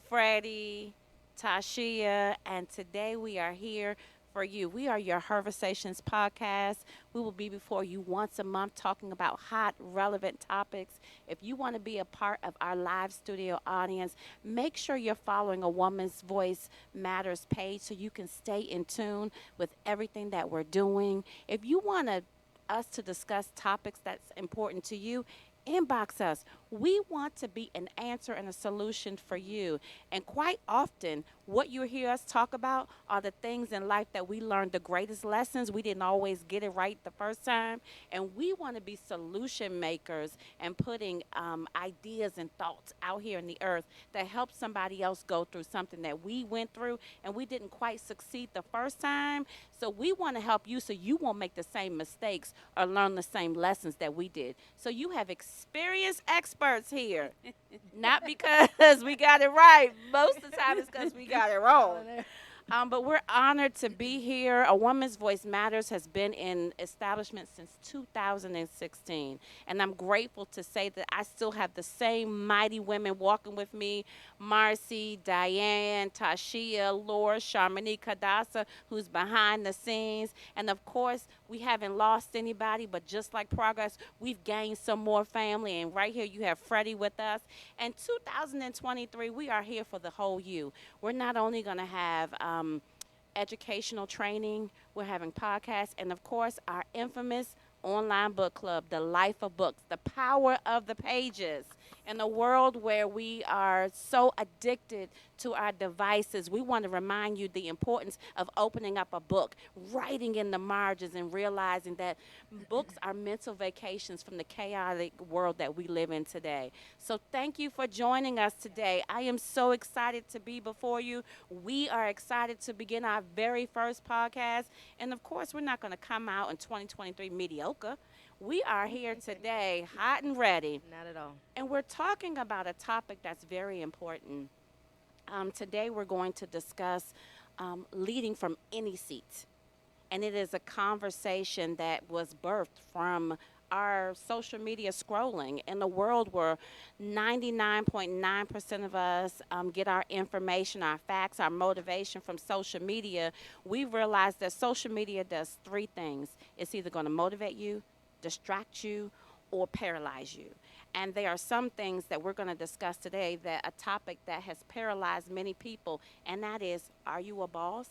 Freddie, Tashiea, and today we are here for you. We are your HERversations podcast. We will be before you once a month talking about hot, relevant topics. If you want to be a part of our live studio audience, make sure you're following a Woman's Voice Matters page so you can stay in tune with everything that we're doing. If you want us to discuss topics that's important to you, inbox us. We want to be an answer and a solution for you. And quite often, what you hear us talk about are the things in life that we learned the greatest lessons. We didn't always get it right the first time. And we want to be solution makers and putting ideas and thoughts out here in the earth that help somebody else go through something that we went through and we didn't quite succeed the first time. So we want to help you so you won't make the same mistakes or learn the same lessons that we did. So you have experienced experts here. Not because we got it right. Most of the time it's because we got it wrong. But we're honored to be here. A Woman's Voice Matters has been in establishment since 2016. And I'm grateful to say that I still have the same mighty women walking with me: Marci, Diane, Tashiea, Laura, Charmony, Kadasa, who's behind the scenes. And of course, we haven't lost anybody, but just like progress, we've gained some more family. And right here, you have Freddie with us. And 2023, we are here for the whole you. We're not only going to have educational training, we're having podcasts, and of course, our infamous online book club, The Life of Books, the power of the pages. In a world where we are so addicted to our devices, we want to remind you the importance of opening up a book, writing in the margins, and realizing that books are mental vacations from the chaotic world that we live in today. So thank you for joining us today. I am so excited to be before you. We are excited to begin our very first podcast. And of course, we're not going to come out in 2023 mediocre. We are here today, hot and ready. Not at all. And we're talking about a topic that's very important. Today, we're going to discuss leading from any seat. And it is a conversation that was birthed from our social media scrolling in a world where 99.9% of us get our information, our facts, our motivation from social media. We realized that social media does three things: it's either going to motivate you, distract you, or paralyze you. And there are some things that we're going to discuss today, that a topic that has paralyzed many people, and that is, are you a boss?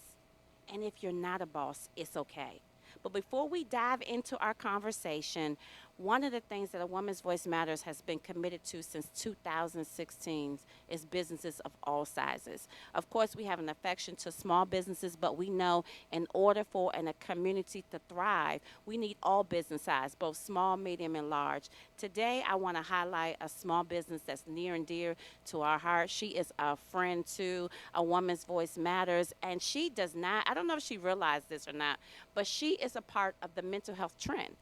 And if you're not a boss, it's okay. But before we dive into our conversation, one of the things that A Woman's Voice Matters has been committed to since 2016 is businesses of all sizes. Of course, we have an affection to small businesses, but we know in order for a community to thrive, we need all business size, both small, medium, and large. Today, I want to highlight a small business that's near and dear to our heart. She is a friend to A Woman's Voice Matters, and she does not, I don't know if she realized this or not, but she is a part of the mental health trend.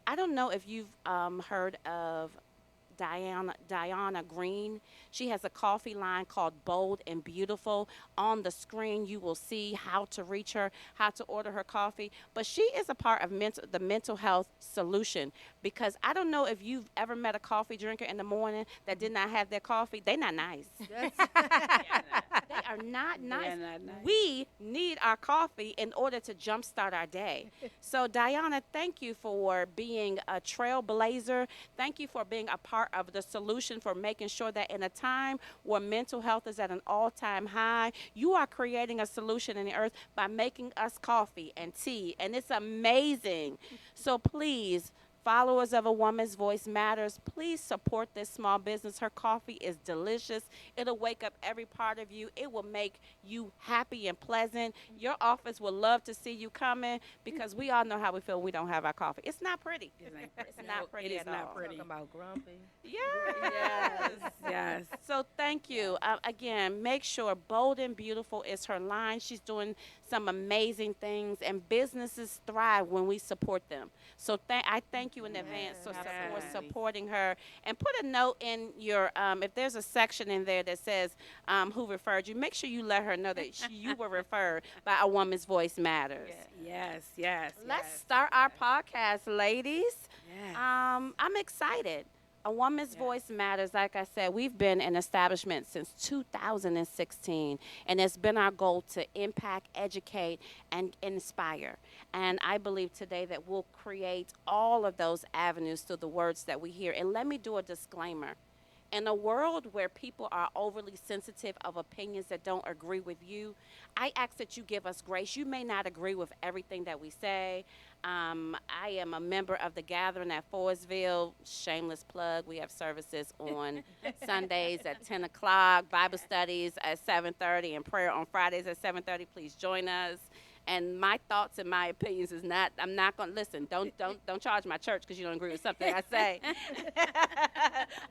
I don't know if you've heard of Diana Green. She has a coffee line called Bold and Beautiful. On the screen, you will see how to reach her, how to order her coffee. But she is a part of the mental health solution, because I don't know if you've ever met a coffee drinker in the morning that did not have their coffee. They not nice. They are not nice. Not nice. We need our coffee in order to jumpstart our day. So, Diana, thank you for being a trailblazer. Thank you for being a part of the solution, for making sure that in a time where mental health is at an all-time high, you are creating a solution in the earth by making us coffee and tea, and it's amazing. So please, followers of A Woman's Voice Matters, please support this small business. Her coffee is delicious. It'll wake up every part of you. It will make you happy and pleasant. Your office will love to see you coming, because we all know how we feel when we don't have our coffee. It's not pretty. It's not pretty It is at not all. pretty. Talking about grumpy. Yes. Yes. So thank you. Again, make sure Bold and Beautiful is her line. She's doing some amazing things, and businesses thrive when we support them. So I thank you in advance for Absolutely. supporting her. And put a note in your, if there's a section in there that says who referred you, make sure you let her know that you were referred by A Woman's Voice Matters. Yes. Let's start our podcast, ladies. Yes. I'm excited. A woman's Yes. voice matters. Like I said, we've been in establishment since 2016, and it's been our goal to impact, educate, and inspire. And I believe today that we'll create all of those avenues through the words that we hear. And let me do a disclaimer. In a world where people are overly sensitive of opinions that don't agree with you, I ask that you give us grace. You may not agree with everything that we say. I am a member of the gathering at Forestville. Shameless plug. We have services on Sundays at 10 o'clock, Bible studies at 7:30, and prayer on Fridays at 7:30. Please join us. And my thoughts and my opinions is not. I'm not gonna listen. Don't charge my church because you don't agree with something I say.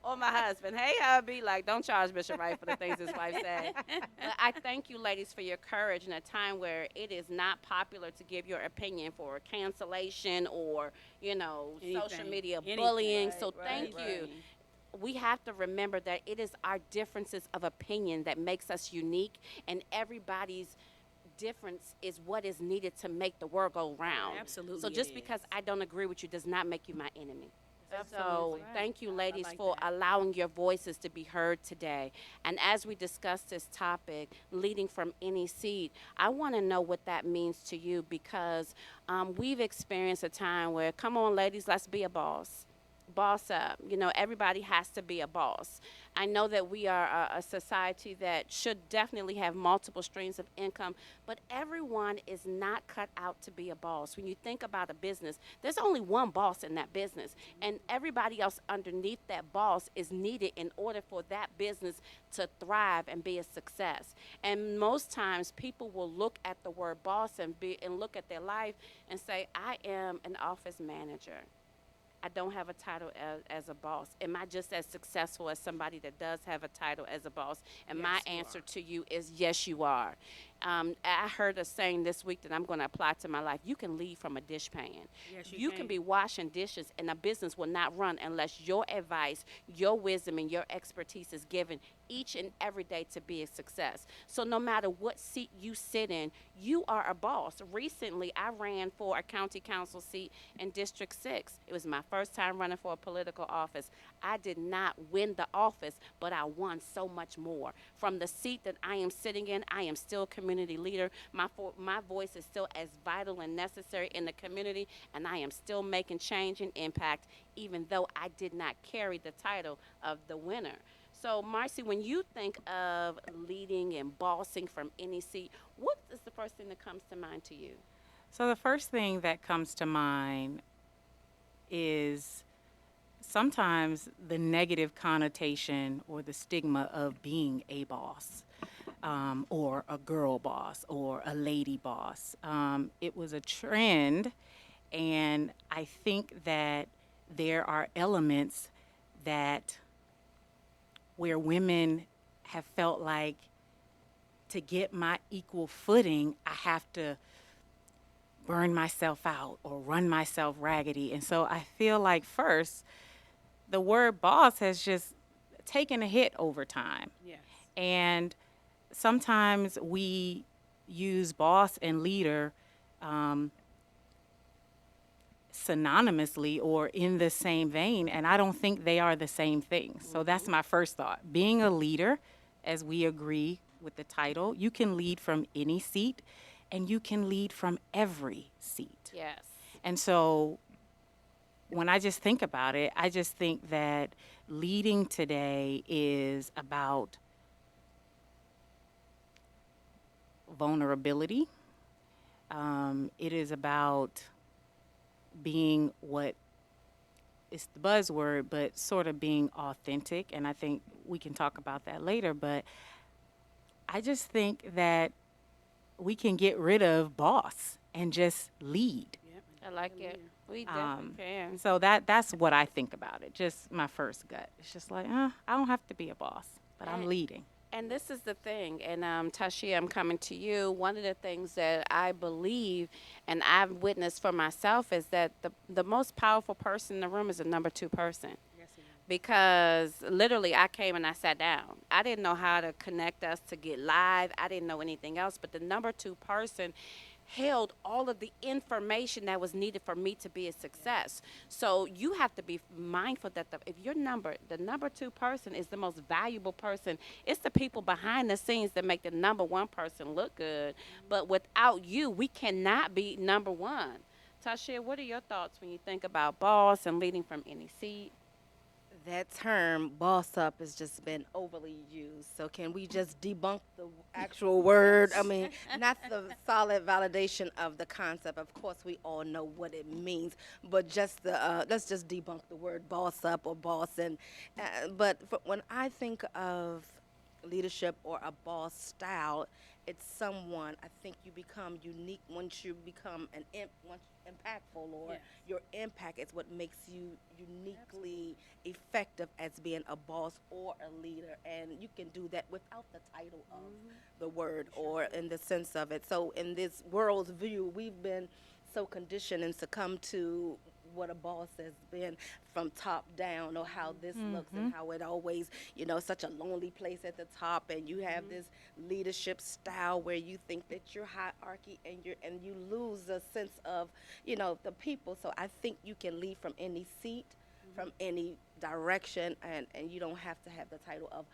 Or my husband. Hey, hubby. Like, don't charge Bishop Wright for the things his wife say. But I thank you, ladies, for your courage in a time where it is not popular to give your opinion for cancellation or social Anything. media Anything. bullying. Right, So right, thank you. right. We have to remember that it is our differences of opinion that makes us unique, and everybody's difference is what is needed to make the world go round. So Absolutely it just because is. I don't agree with you does not make you my enemy. So Absolutely. Right. thank you, I ladies, like for that. allowing your voices to be heard today. And as we discuss this topic, leading from any seat, I want to know what that means to you because we've experienced a time where, come on, ladies, let's be a boss. Boss up. Everybody has to be a boss. I know that we are a society that should definitely have multiple streams of income, but everyone is not cut out to be a boss. When you think about a business, there's only one boss in that business, and everybody else underneath that boss is needed in order for that business to thrive and be a success. And most times, people will look at the word boss and look at their life and say, "I am an office manager. I don't have a title as a boss. Am I just as successful as somebody that does have a title as a boss?" And my Yes, you answer are. to you is yes, you are. I heard a saying this week that I'm going to apply to my life. You can lead from a dishpan. Yes, you You can can. be washing dishes, and a business will not run unless your advice, your wisdom, and your expertise is given each and every day to be a success. So no matter what seat you sit in, you are a boss. Recently, I ran for a county council seat in District 6. It was my first time running for a political office. I did not win the office, but I won so much more. From the seat that I am sitting in, I am still a community leader. My voice is still as vital and necessary in the community, and I am still making change and impact, even though I did not carry the title of the winner. So, Marcy, when you think of leading and bossing from any seat, what is the first thing that comes to mind to you? So the first thing that comes to mind is sometimes the negative connotation or the stigma of being a boss, or a girl boss or a lady boss. It was a trend, and I think that there are elements that where women have felt like to get my equal footing, I have to burn myself out or run myself raggedy. And so I feel like first, the word boss has just taken a hit over time. Yes. And sometimes we use boss and leader um, synonymously or in the same vein, and I don't think they are the same thing. So that's Hmm. my first thought. Being a leader, as we agree with the title, you can lead from any seat and you can lead from every seat. Yes. And so when I just think about it, I just think that leading today is about vulnerability. It is about being what is the buzzword, but sort of being authentic. And I think we can talk about that later. But I just think that we can get rid of boss and just lead. Yep. I And like be a it. leader. We definitely Um, can. so that's what I think about it. Just my first gut. It's just like, I don't have to be a boss, but I'm And leading. And this is the thing, and Tashia, I'm coming to you. One of the things that I believe and I've witnessed for myself is that the most powerful person in the room is the number two person. Yes, it is. Because literally, I came and I sat down. I didn't know how to connect us to get live, I didn't know anything else, but the number two person held all of the information that was needed for me to be a success. So you have to be mindful that if your the number two person is the most valuable person, it's the people behind the scenes that make the number one person look good. But without you, we cannot be number one. Tashiea, what are your thoughts when you think about boss and leading from any seat? That term boss up has just been overly used. So can we just debunk the actual word? I mean, not the solid validation of the concept. Of course, we all know what it means, but just the let's just debunk the word boss up or boss. And when I think of leadership or a boss style, it's someone I think you become unique once you become once impactful, or Yes. your impact is what makes you uniquely effective as being a boss or a leader, and you can do that without the title of the word or in the sense of it. So in this world's view, we've been so conditioned and succumbed to what a boss has been from top down, or how this looks, and how it always, such a lonely place at the top, and you have this leadership style where you think that you're hierarchy, and you lose a sense of, the people. So I think you can lead from any seat, from any direction, and you don't have to have the title of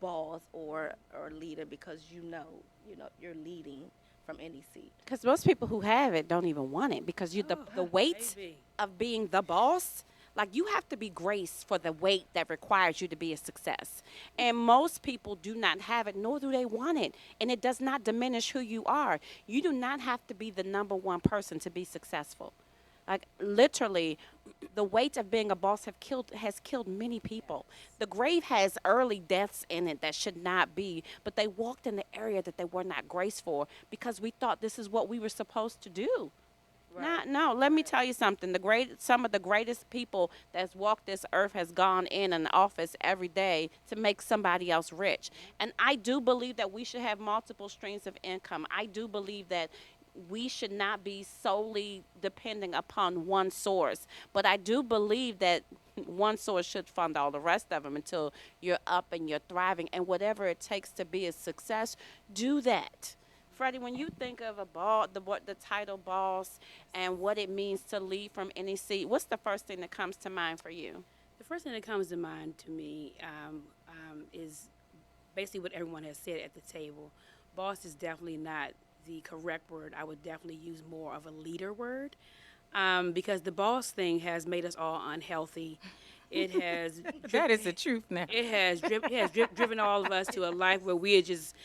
boss or leader, because you're leading from any seat. Because most people who have it don't even want it, because the weight Maybe. of being the boss, like, you have to be graced for the weight that requires you to be a success. And most people do not have it, nor do they want it. And it does not diminish who you are. You do not have to be the number one person to be successful. Like, literally, the weight of being a boss has killed many people. The grave has early deaths in it that should not be, but they walked in the area that they were not graced for, because we thought this is what we were supposed to do. Right. No, let me tell you something. Some of the greatest people that's walked this earth has gone in an office every day to make somebody else rich. And I do believe that we should have multiple streams of income. I do believe that we should not be solely depending upon one source. But I do believe that one source should fund all the rest of them until you're up and you're thriving. And whatever it takes to be a success, do that. Freddie, when you think of a the title boss and what it means to lead from any seat, what's the first thing that comes to mind for you? The first thing that comes to mind to me is basically what everyone has said at the table. Boss is definitely not the correct word. I would definitely use more of a leader word, because the boss thing has made us all unhealthy. It has That is the truth now. driven all of us to a life where we are just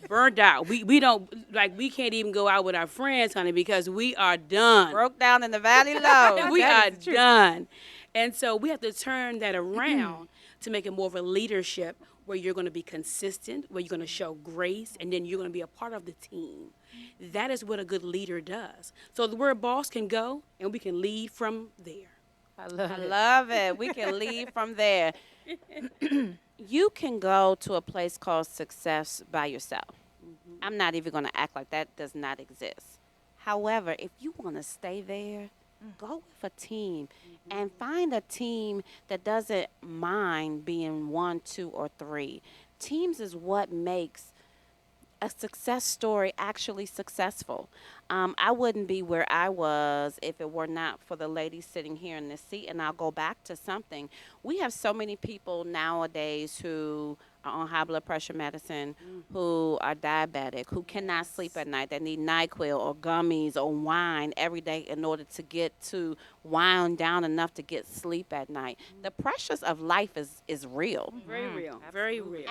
burned out. We don't, like, we can't even go out with our friends, honey, because we are done. Broke down in the valley low. We That are is the truth. done. And so we have to turn that around to make it more of a leadership where you're going to be consistent, where you're going to show grace, and then you're going to be a part of the team. That is what a good leader does. So the word boss can go, and we can lead from there. I love I it. love it. We can lead from there. You can go to a place called success by yourself. I'm not even going to act like that does not exist. However, if you want to stay there, go with a team and find a team that doesn't mind being one, two, or three. Teams is what makes a success story actually successful. I wouldn't be where I was if it were not for the lady sitting here in this seat. And I'll go back to something. We have so many people nowadays who are on high blood pressure medicine, who are diabetic, who cannot sleep at night, that need NyQuil or gummies or wine every day in order to get to wind down enough to get sleep at night. The pressures of life is real. Very real. Very real.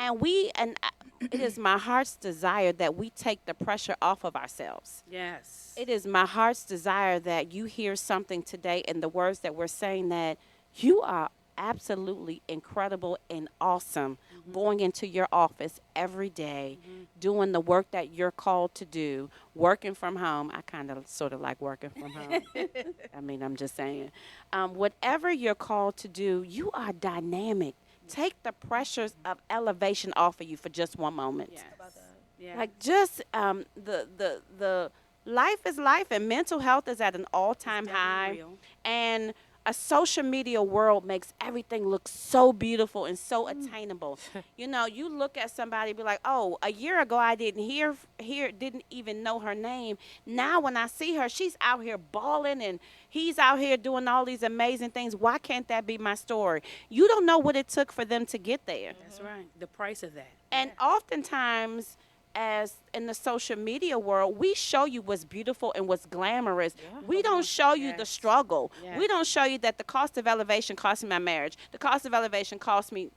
It is my heart's desire that we take the pressure off of ourselves. Yes. It is my heart's desire that you hear something today in the words that we're saying, that you are absolutely incredible and awesome going into your office every day, doing the work that you're called to do, working from home. I kind of sort of like working from home. I mean, I'm just saying. Whatever you're called to do, you are dynamic. Take the pressures of elevation off of you for just one moment. Yes. Yeah. Like, just the life is life, and mental health is at an all-time Definitely high. real. And a social media world makes everything look so beautiful and so attainable. You know, you look at somebody and be like, "Oh, a year ago I didn't didn't even know her name. Now when I see her, she's out here balling and he's out here doing all these amazing things. Why can't that be my story?" You don't know what it took for them to get there. That's right. The price of that. And oftentimes, as in the social media world, we show you what's beautiful and what's glamorous. We don't show you the Yes. struggle. We Yes. don't show you that the cost of elevation cost me my marriage. The cost of elevation cost me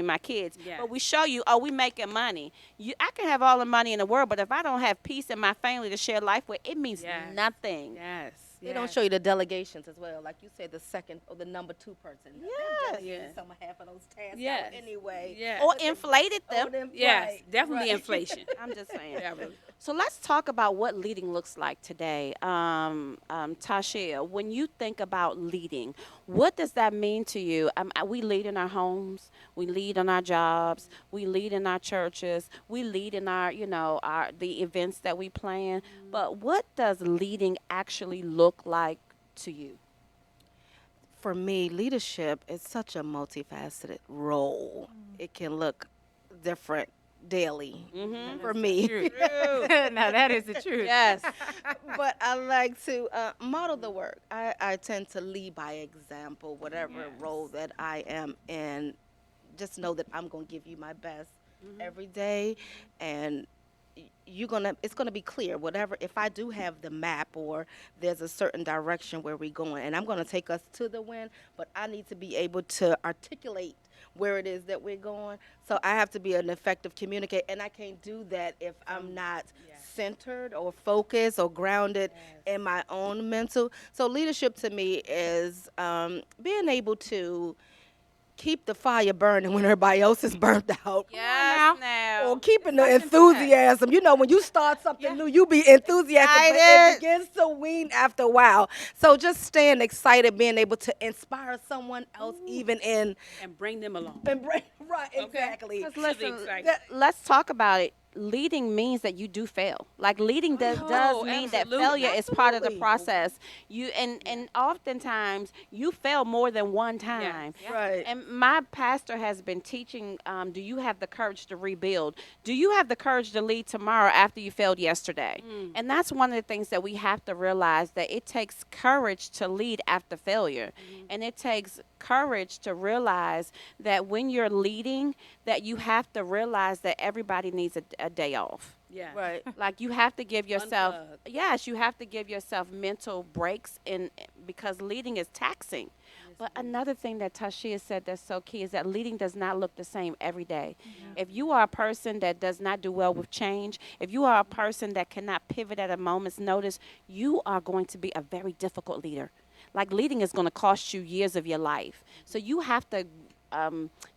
my kids. Yes. But we show you, oh, we making money. I can have all the money in the world, but if I don't have peace in my family to share life with, it means Yes. nothing. Yes. They don't show you the delegations as well. Like you said, the second or the number 2 person. Yes. Yeah. Yeah. Some half of those tasks Yes. out anyway. Yes. Or inflated them. Oh, them- Yes. right, Definitely right. inflation. I'm just saying. Yeah, really. So let's talk about what leading looks like today. Tashiea, when you think about leading, what does that mean to you? We lead in our homes, we lead on our jobs, we lead in our churches, we lead in our, the events that we plan. But what does leading actually look like to you? For me, leadership is such a multifaceted role. It can look different daily for me. True. Now that is the truth. Yes. But I like to model the work. I tend to lead by example, whatever role that I am in. Just know that I'm going to give you my best every day, and it's gonna be clear. Whatever, if I do have the map or there's a certain direction where we're going, and I'm gonna take us to the win, but I need to be able to articulate where it is that we're going. So I have to be an effective communicator, and I can't do that if I'm not centered or focused or grounded in my own mental. So leadership to me is being able to keep the fire burning when everybody else is burnt out. Yes, now. Or keeping the enthusiasm. You know, when you start something new, you be enthusiastic, but it Excited. begins to wean after a while. So just staying excited, being able to inspire someone else, even in And bring them along. right, exactly. Because Should be listen, exciting. let's talk about it. Leading means that you do fail. Like leading does mean that absolutely. failure is part of the Absolutely. process. And oftentimes you fail more than one time. Yeah. Right. And my pastor has been teaching, do you have the courage to rebuild? Do you have the courage to lead tomorrow after you failed yesterday? And that's one of the things that we have to realize, that it takes courage to lead after failure. And it takes courage to realize that when you're leading, that you have to realize that everybody needs a day off. Yeah. Right. Like you have to give yourself, Unplug. yes, you have to give yourself mental breaks because leading is taxing. But another thing that Tashiea said that's so key is that leading does not look the same every day. If you are a person that does not do well with change, if you are a person that cannot pivot at a moment's notice, you are going to be a very difficult leader. Like leading is going to cost you years of your life. So you have to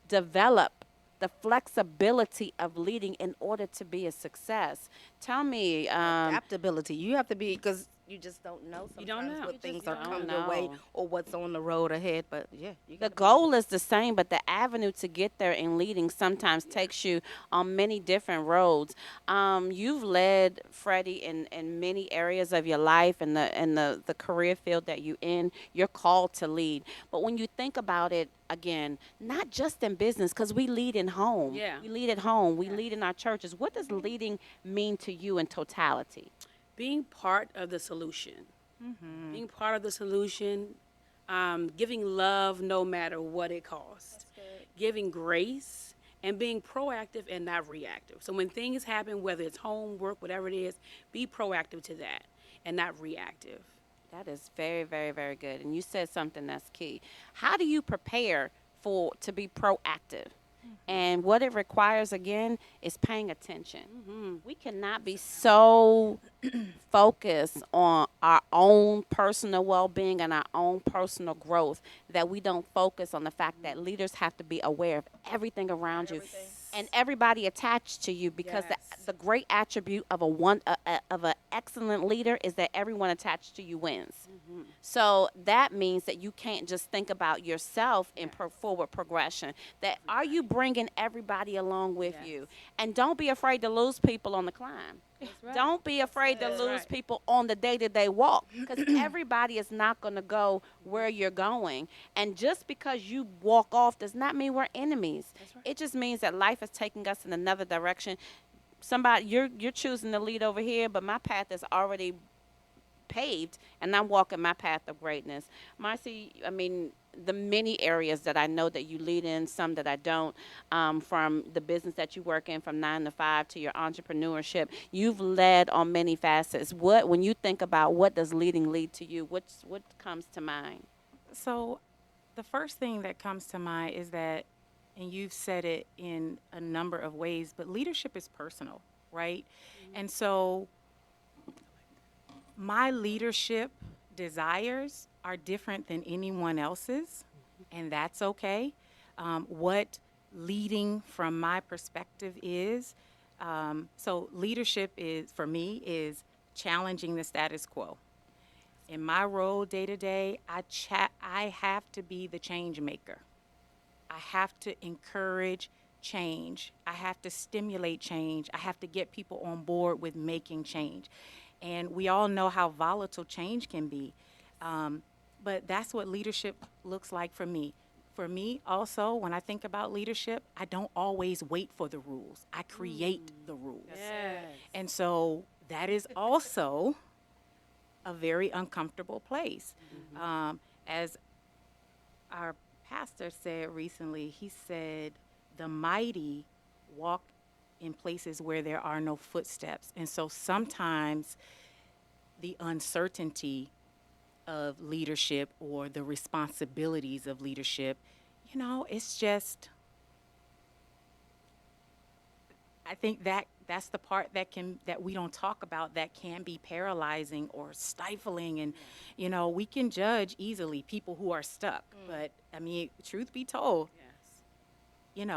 develop the flexibility of leading in order to be a success. Tell me, Adaptability. You have to be, because you just don't know sometimes You don't know. what You things just are don't coming your way know. or what's on the road ahead. But yeah, you the gotta be- goal is the same, but the avenue to get there in leading sometimes takes you on many different roads. You've led, Freddie, in many areas of your life and the career field that you in. You're called to lead. But when you think about it, again, not just in business, because we lead in home. Yeah. We lead at home. We lead in our churches. What does leading mean to you in totality? Being part of the solution. Being part of the solution, giving love no matter what it costs, giving grace, and being proactive and not reactive. So when things happen, whether it's home, work, whatever it is, be proactive to that and not reactive. That is very, very, very good. And you said something that's key. How do you prepare to be proactive? And what it requires, again, is paying attention. We cannot be so focused on our own personal well-being and our own personal growth that we don't focus on the fact that leaders have to be aware of everything around you and everybody attached to you, because Yes. the great attribute of a excellent leader is that everyone attached to you wins. So that means that you can't just think about yourself in forward progression. That are you bringing everybody along with Yes. you? And don't be afraid to lose people on the climb. right. Don't be afraid to That's lose right. people on the day-to-day walk because everybody is not going to go where you're going. And just because you walk off does not mean we're enemies. That's right. It just means that life is taking us in another direction. Somebody you're choosing to lead over here, but my path is already paved and I'm walking my path of greatness. Marci, I mean, the many areas that I know that you lead in, some that I don't, from the business that you work in from 9 to 5 to your entrepreneurship, you've led on many facets. When you think about what does leading lead to you, what comes to mind? So, the first thing that comes to mind is that, and you've said it in a number of ways, but leadership is personal, right? And so, my leadership desires are different than anyone else's, and that's okay. What leading from my perspective is, so leadership is, for me, is challenging the status quo. In my role day to day, I have to be the change maker. I have to encourage change. I have to stimulate change. I have to get people on board with making change. And we all know how volatile change can be. But that's what leadership looks like for me. For me, also, when I think about leadership, I don't always wait for the rules. I create the rules. Yes. And so that is also a very uncomfortable place. As our pastor said recently, he said, the mighty walk in places where there are no footsteps. And so sometimes the uncertainty of leadership or the responsibilities of leadership, it's just, I think that's the part that we don't talk about that can be paralyzing or stifling. And we can judge easily people who are stuck, but I mean, truth be told, Yes.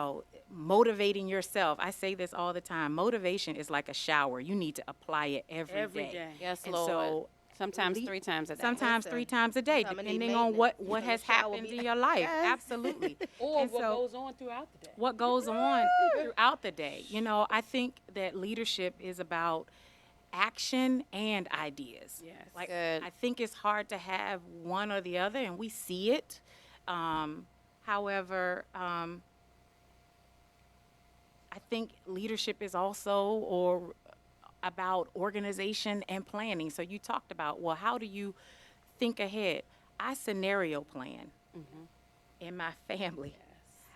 motivating yourself. I say this all the time. Motivation is like a shower. You need to apply it every Every day. day. Yes, And Lord. so Sometimes 3 times a day. sometimes Listen, 3 times a day, sometimes I need depending on what maintenance. has The shower happened be- in your life. Yes. Absolutely. Or And what so- goes on throughout the day. what goes on throughout the day. I think that leadership is about action and ideas. Yes. Like, Good. I think it's hard to have one or the other, and we see it. However, I think leadership is also about organization and planning. So you talked about, well, how do you think ahead? I scenario plan in my family.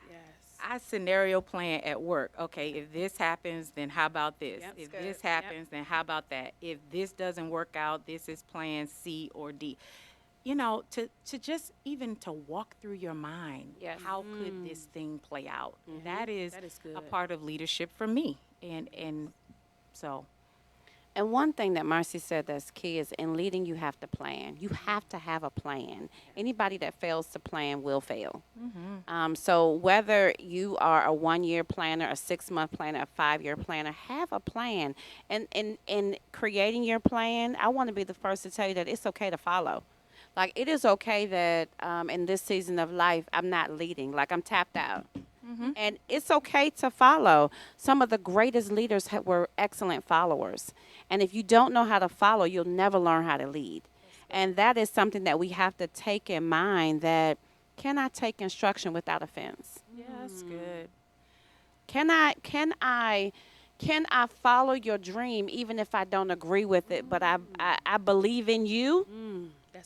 Yes. I scenario plan at work. Okay, if this happens, then how about this? Yep. If That's this good. happens, then how about that? If this doesn't work out, this is plan C or D. To just even to walk through your mind, Yes. how could this thing play out? That is That is a good. part of leadership for me. And so And one thing that Marci said that's key is in leading, you have to plan. You have to have a plan. Anybody that fails to plan will fail. So whether you are a 1-year planner, a 6-month planner, a 5-year planner, have a plan. And in creating your plan, I want to be the first to tell you that it's okay to follow. Like, it is okay that in this season of life, I'm not leading. Like, I'm tapped out. And it's okay to follow. Some of the greatest leaders were excellent followers. And if you don't know how to follow, you'll never learn how to lead. And that is something that we have to take in mind, that can I take instruction without offense? yeah, that's good. Can I follow your dream even if I don't agree with it, but I believe in you?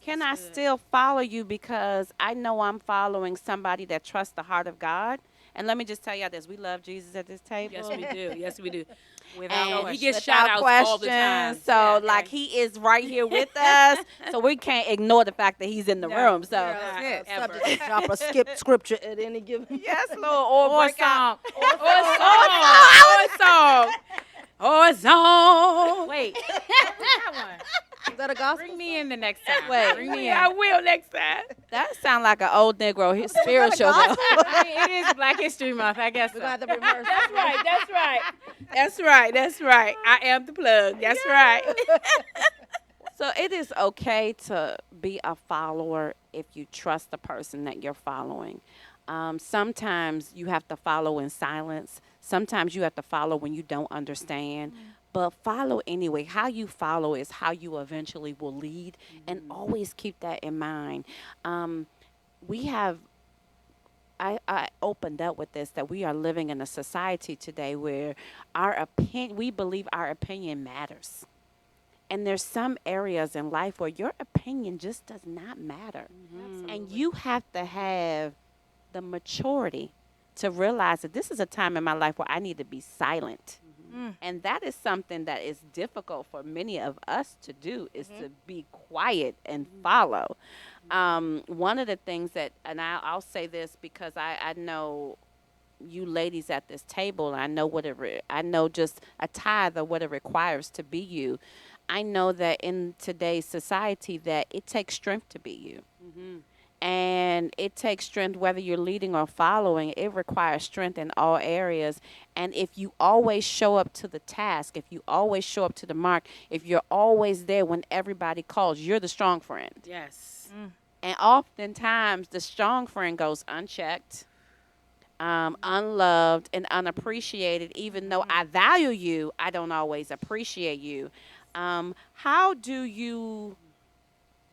Can I That's good. still follow you because I know I'm following somebody that trusts the heart of God? And let me just tell y'all this: we love Jesus at this table. Yes, we do. Yes, we do. Without And he question. gets without shout outs all the time. question. So, Yeah, like, okay. he is right here with us. So we can't ignore the fact that he's in the No, room. So yeah. that's it. Ever. Subject to drop a skip scripture at any given. Yes, Lord. Or break out. Or song. Or song. Wait, what was that one? Is that a gospel? Bring me in the next time. Wait. Bring me in. I will next time. That sound like an old Negro spiritual though. I mean, it is Black History Month, I guess. We're So. going to have to rehearse. That's right. That's right. That's right. That's right. I am the plug. That's right. So it is okay to be a follower if you trust the person that you're following. Sometimes you have to follow in silence. Sometimes you have to follow when you don't understand. But follow anyway. How you follow is how you eventually will lead. And always keep that in mind. We have I opened up with this that we are living in a society today where we believe our opinion matters. And there's some areas in life where your opinion just does not matter. And you have to have the maturity to realize that this is a time in my life where I need to be silent. And that is something that is difficult for many of us to do is to be quiet and follow. One of the things that, and I'll say this because I know you ladies at this table, I know I know just a tithe of what it requires to be you. I know that in today's society that it takes strength to be you. And it takes strength whether you're leading or following. It requires strength in all areas. And if you always show up to the task, if you always show up to the mark, if you're always there when everybody calls, you're the strong friend. Yes. And oftentimes the strong friend goes unchecked, unloved, and unappreciated. Even though I value you, I don't always appreciate you. How do you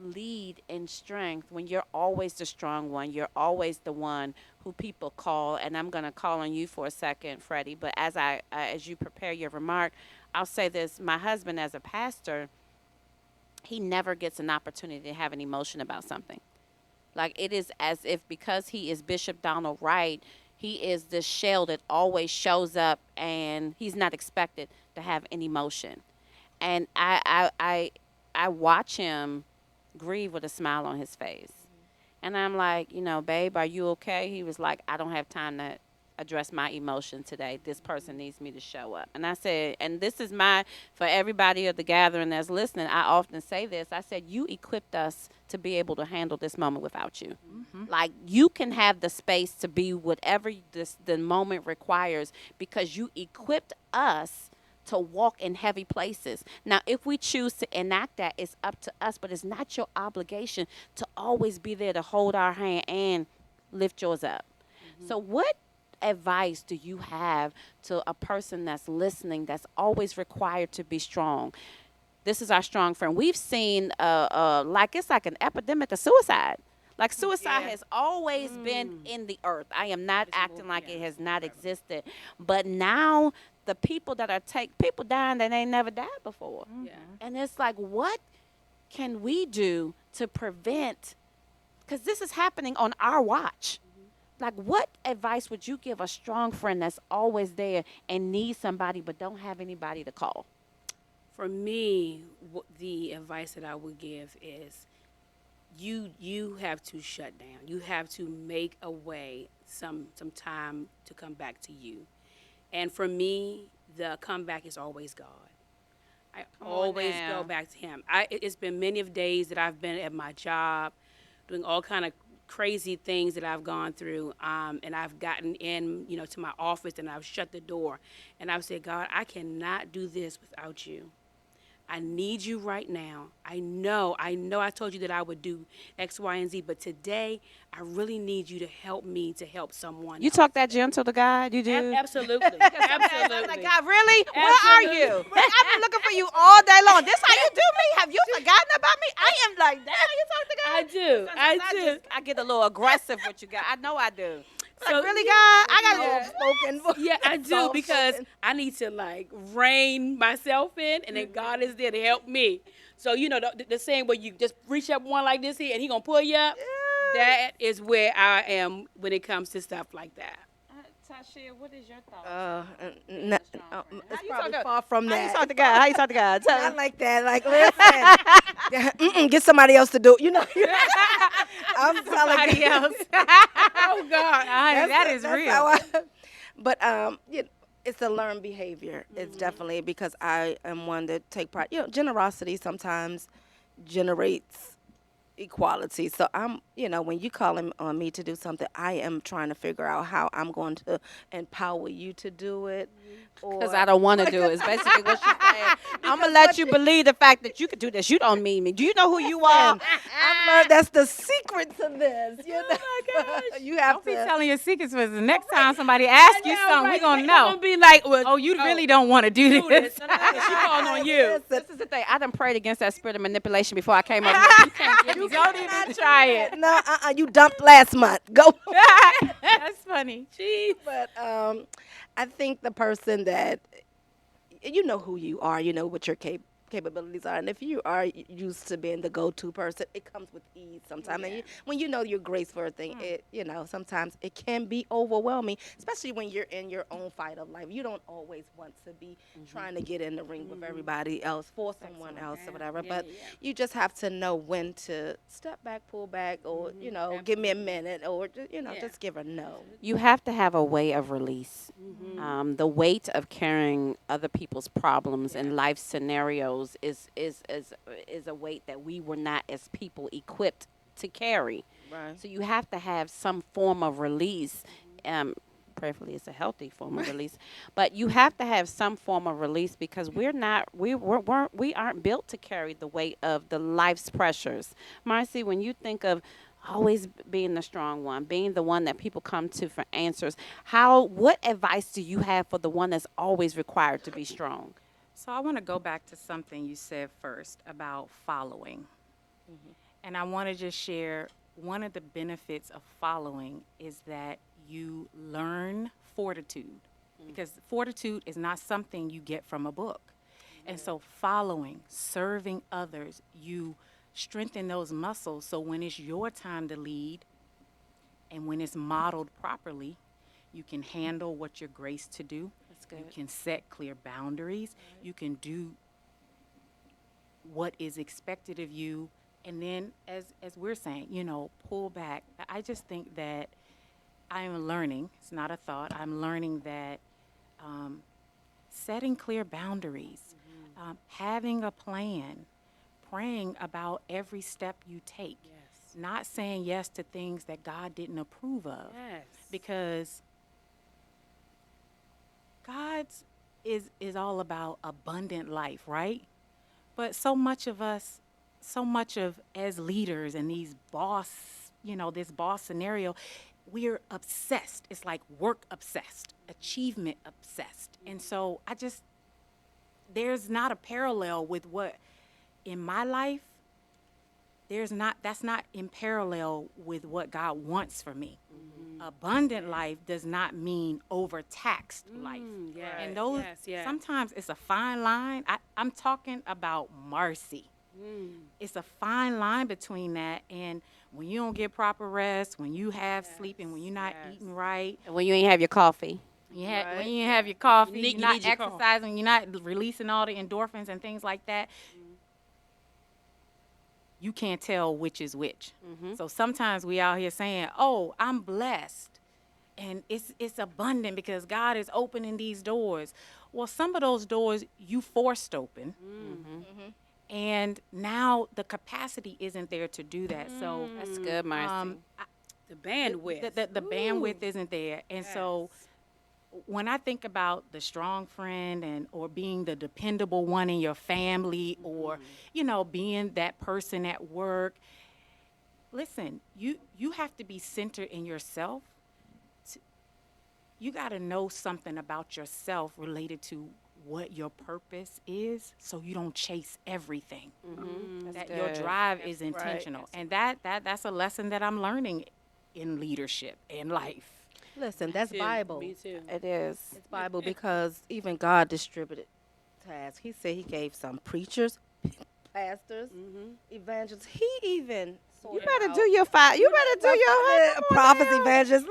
lead in strength when you're always the strong one? You're always the one who people call. And I'm going to call on you for a second, Freddie. But as you prepare your remark, I'll say this. My husband, as a pastor, he never gets an opportunity to have an emotion about something. Like it is as if because he is Bishop Donald Wright, he is this shell that always shows up and he's not expected to have any emotion. And I watch him grieve with a smile on his face. And I'm like, babe, are you okay? He was like, I don't have time to address my emotion today. This person needs me to show up. And I said, and this is for everybody at the gathering that's listening, I often say this. I said, you equipped us to be able to handle this moment without you. Like you can have the space to be whatever the moment requires because you equipped us to walk in heavy places. Now, if we choose to enact that, it's up to us, but it's not your obligation to always be there to hold our hand and lift yours up. So what advice do you have to a person that's listening that's always required to be strong? This is our strong friend. We've seen like it's like an epidemic of suicide. Like suicide has always been in the earth. I am not acting like it has not existed. But now the people that are people dying that ain't never died before. Yeah. And it's like, what can we do to prevent, because this is happening on our watch. Like, what advice would you give a strong friend that's always there and needs somebody but don't have anybody to call? For me, the advice that I would give is you have to shut down. You have to make a way, some time to come back to you. And for me, the comeback is always God. I always go back to Him. It's been many of days that I've been at my job, doing all kind of crazy things that I've gone through, and I've gotten in, to my office, and I've shut the door, and I've said, God, I cannot do this without you. I need you right now. I know I told you that I would do X, Y, and Z, but today I really need you to help me to help someone You else. talk that gentle to God? You do? Absolutely. I'm Absolutely. like, God, really? Where are Absolutely. you? I've been looking for you all day long. This how you do me? Have you forgotten about me? I am like, that's how you talk to God? I do. Sometimes I get a little aggressive with you, God. I know I do. So- Like, really, God? I got a little Spoken voice. Yeah, I do, because I need to rein myself in, and then God is there to help me. So the saying where you just reach up one like this here, and He gonna pull you up. That is where I am when it comes to stuff like that. Tashiea, what is your thought? It's probably far from How you that. talk to God? How you talk to God? Tell Not me. like that. Like, listen, get somebody else to do. I'm telling Somebody you. else. Oh God. That is That's real. how but it's a learned behavior. It's definitely because I am one to take pride. Generosity sometimes generates equality. So when you calling on me to do something, I am trying to figure out how I'm going to empower you to do it. Because Or I don't want to do it. It's basically what she's saying. I'm going Because to let what you you- believe the fact that you could do this. You don't mean me. Do you know who you are? Listen, I've learned that's the secret to this. You know, Oh my gosh. you have Don't be to. telling your secrets for the next time somebody asks you something, we're going to know. Gonna be like, well, Oh, you really don't want to do do this. this. She calling on you. Listen, This is the thing. I done prayed against that spirit of manipulation before I came over here. You can't get me. Don't even try it. no, you dumped last month. Go. That's funny. But I think the person that you know who you are, you know what your capabilities are, and if you are used to being the go-to person, it comes with ease sometimes. And when you know your grace for a thing, it sometimes it can be overwhelming, especially when you're in your own fight of life. You don't always want to be trying to get in the ring with everybody else for someone else or whatever. But you just have to know when to step back, pull back, or give me a minute, or just give a no. You have to have a way of release. The weight of carrying other people's problems and life scenarios is a weight that we were not as people equipped to carry. Right. So you have to have some form of release. Preferably, it's a healthy form of release, but you have to have some form of release because we aren't built to carry the weight of the life's pressures. Marcy, when you think of always being the strong one, being the one that people come to for answers, what advice do you have for the one that's always required to be strong? So I want to go back to something you said first about following. And I want to just share one of the benefits of following is that you learn fortitude because fortitude is not something you get from a book. And so following, serving others, you strengthen those muscles so when it's your time to lead and when it's modeled properly, you can handle what you're graced to do. That's good. You can set clear boundaries. You can do what is expected of you. And then as we're saying, pull back. I just think that I am learning, it's not a thought, I'm learning that setting clear boundaries, having a plan, praying about every step you take, not saying yes to things that God didn't approve of. Yes. Because God's is all about abundant life, right? But so much of as leaders and these this boss scenario, we're obsessed. It's like work obsessed, achievement obsessed. And so there's not a parallel with what in my life, that's not in parallel with what God wants for me. Abundant life does not mean overtaxed life. And those sometimes it's a fine line. I'm talking about Marci. It's a fine line between that and when you don't get proper rest, when you have sleeping, when you're not eating right, And when you ain't have your coffee. when you have your coffee, You need- you're you not need your coffee. exercising, you're not releasing all the endorphins and things like that. You can't tell which is which. So sometimes we out here saying, "Oh, I'm blessed." And it's abundant because God is opening these doors. Well, some of those doors you forced open. And now the capacity isn't there to do that. So That's good, Marcy. The bandwidth. the bandwidth isn't there. And so when I think about the strong friend or being the dependable one in your family or being that person at work, listen, you have to be centered in yourself. You got to know something about yourself related to what your purpose is so you don't chase everything. That your good. drive is intentional. And that's a lesson that I'm learning in leadership and life. Listen, that's Too. Bible. Me too. It is. It's Bible because even God distributed tasks. He said He gave some preachers, pastors, evangelists. He even You better do your five. You better do your prophets, evangelists.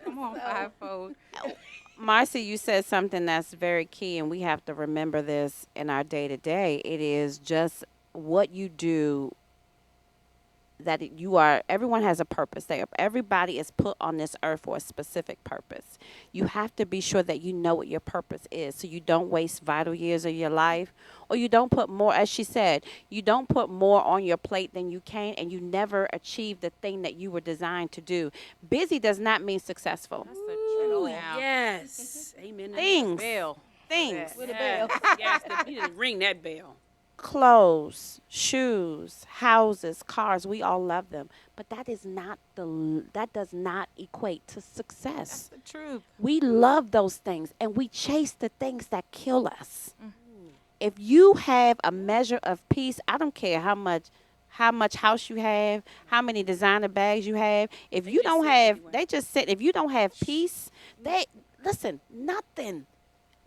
Come on, fivefold. Marcy, you said something that's very key, and we have to remember this in our day to day. It is just what you do you are, everyone has a purpose. Everybody is put on this earth for a specific purpose. You have to be sure that you know what your purpose is, so you don't waste vital years of your life, or you don't put more, as she said, you don't put more on your plate than you can, and you never achieve the thing that you were designed to do. Busy does not mean successful. That's the truth Ooh, now. yes. Amen to I need a Things, bell for things, that. With a that. bell. Yes, yes. You need to ring that bell. clothes, shoes, houses, cars, we all love them, but that does not equate to That's success. the truth. We love those things and we chase the things that kill us. If you have a measure of peace, I don't care how much house you have, how many designer bags you have. If They you just don't sitting have, anyway. they just sit. If you don't have peace, they listen, nothing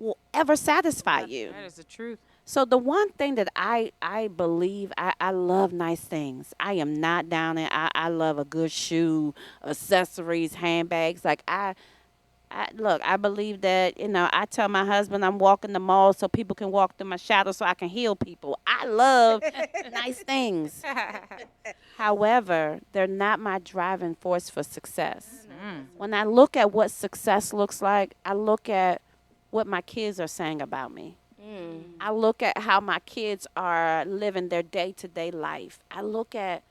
will ever satisfy you. That is the truth. So the one thing that I believe, I love nice things. I am not down there. I love a good shoe, accessories, handbags. Like I look, I believe that, I tell my husband I'm walking the mall so people can walk through my shadow so I can heal people. I love nice things. However, they're not my driving force for success. When I look at what success looks like, I look at what my kids are saying about me. I look at how my kids are living their day-to-day life. I look at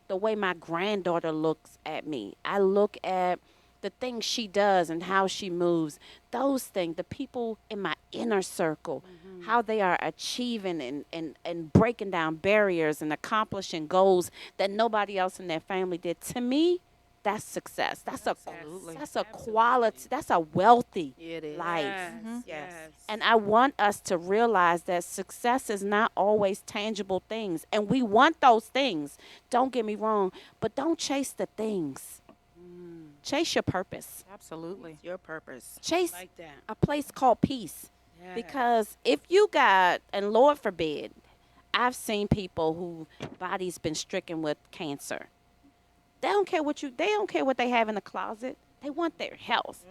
the way my granddaughter looks at me. I look at the things she does and how she moves. Those things, the people in my inner circle, how they are achieving and breaking down barriers and accomplishing goals that nobody else in their family did. To me, that's success. Absolutely. That's a quality. That's a wealthy It is. life. Yes, Yes. yes. And I want us to realize that success is not always tangible things. And we want those things. Don't get me wrong. But don't chase the things. Chase your purpose. Absolutely. Your purpose. Chase Like that. a place called peace. Yes. Because if you got, and Lord forbid, I've seen people who bodies been stricken with cancer. They don't care what they have in the closet. They want their health.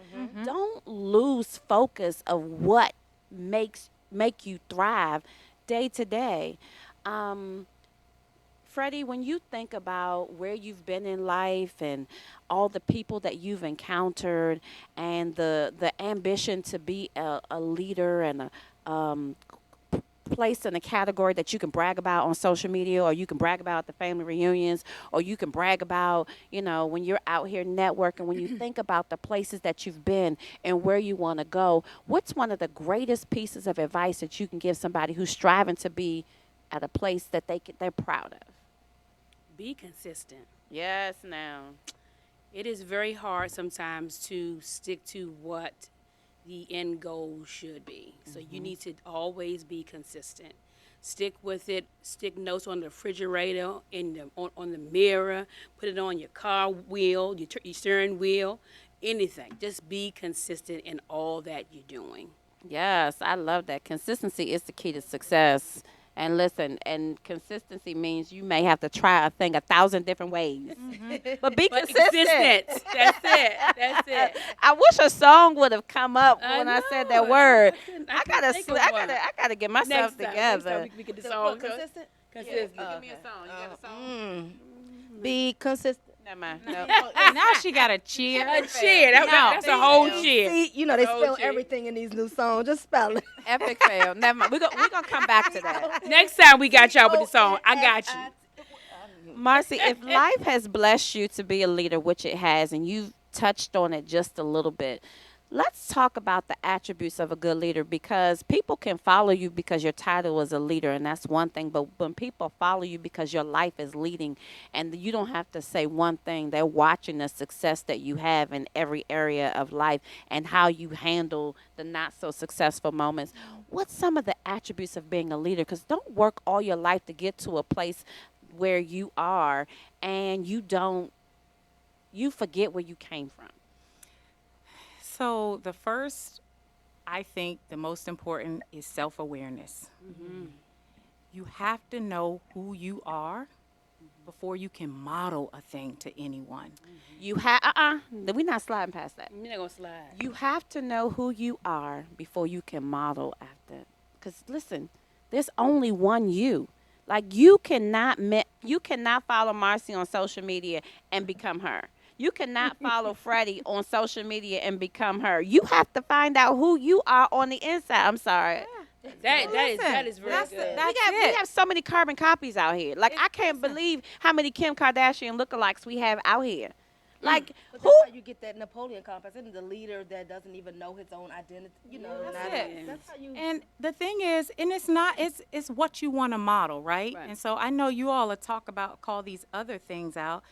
Don't lose focus of what make you thrive day to day. Um, Freddie, when you think about where you've been in life and all the people that you've encountered and the ambition to be a leader and a placed in a category that you can brag about on social media, or you can brag about at the family reunions, or you can brag about, when you're out here networking, when you think about the places that you've been and where you want to go, what's one of the greatest pieces of advice that you can give somebody who's striving to be at a place that they're proud of? Be consistent. Yes, now. It is very hard sometimes to stick to what the end goal should be. So you need to always be consistent. Stick with it. Stick notes on the refrigerator, on the mirror. Put it on your car wheel, your steering wheel, anything. Just be consistent in all that you're doing. Yes, I love that. Consistency is the key to success. And listen, and consistency means you may have to try a thing 1,000 different ways, but be But consistent. consistent. That's it. That's it. I wish a song would have come up I when I said know. that word. I couldn't think of one. I gotta get myself Next together. time we get the So, song. what, consistent? Consistent. Give me a song. You got a song? Be consistent. Never mind. No. Now she got a cheer. A cheer. That's a whole cheer. See, they Oh, spell shit. everything in these new songs. Just spell it. Epic fail. Never mind. We're gonna come back to that. Next time we got y'all with the song, I got you. Marci, if life has blessed you to be a leader, which it has, and you've touched on it just a little bit, let's talk about the attributes of a good leader, because people can follow you because your title is a leader, and that's one thing. But when people follow you because your life is leading, and you don't have to say one thing, they're watching the success that you have in every area of life and how you handle the not so successful moments. What's some of the attributes of being a leader? Because don't work all your life to get to a place where you are, and you forget where you came from. So the first, I think the most important is self-awareness. You have to know who you are before you can model a thing to anyone. You have we're not sliding past that. You're not gonna slide. You have to know who you are before you can model after. Because listen, there's only one you. Like you cannot follow Marcy on social media and become her. You cannot follow Freddie on social media and become her. You have to find out who you are on the inside. I'm sorry. That Listen, is very that's good. We that's got we it. have so many carbon copies out here. Like I can't Listen. believe how many Kim Kardashian lookalikes we have out here. Like But who? that's how you get that Napoleon complex. And the leader that doesn't even know his own identity, That's not it. that's how you. And the thing is, and it's not, it's what you want to model, right? Right. And so I know you all are talk about, call these other things out.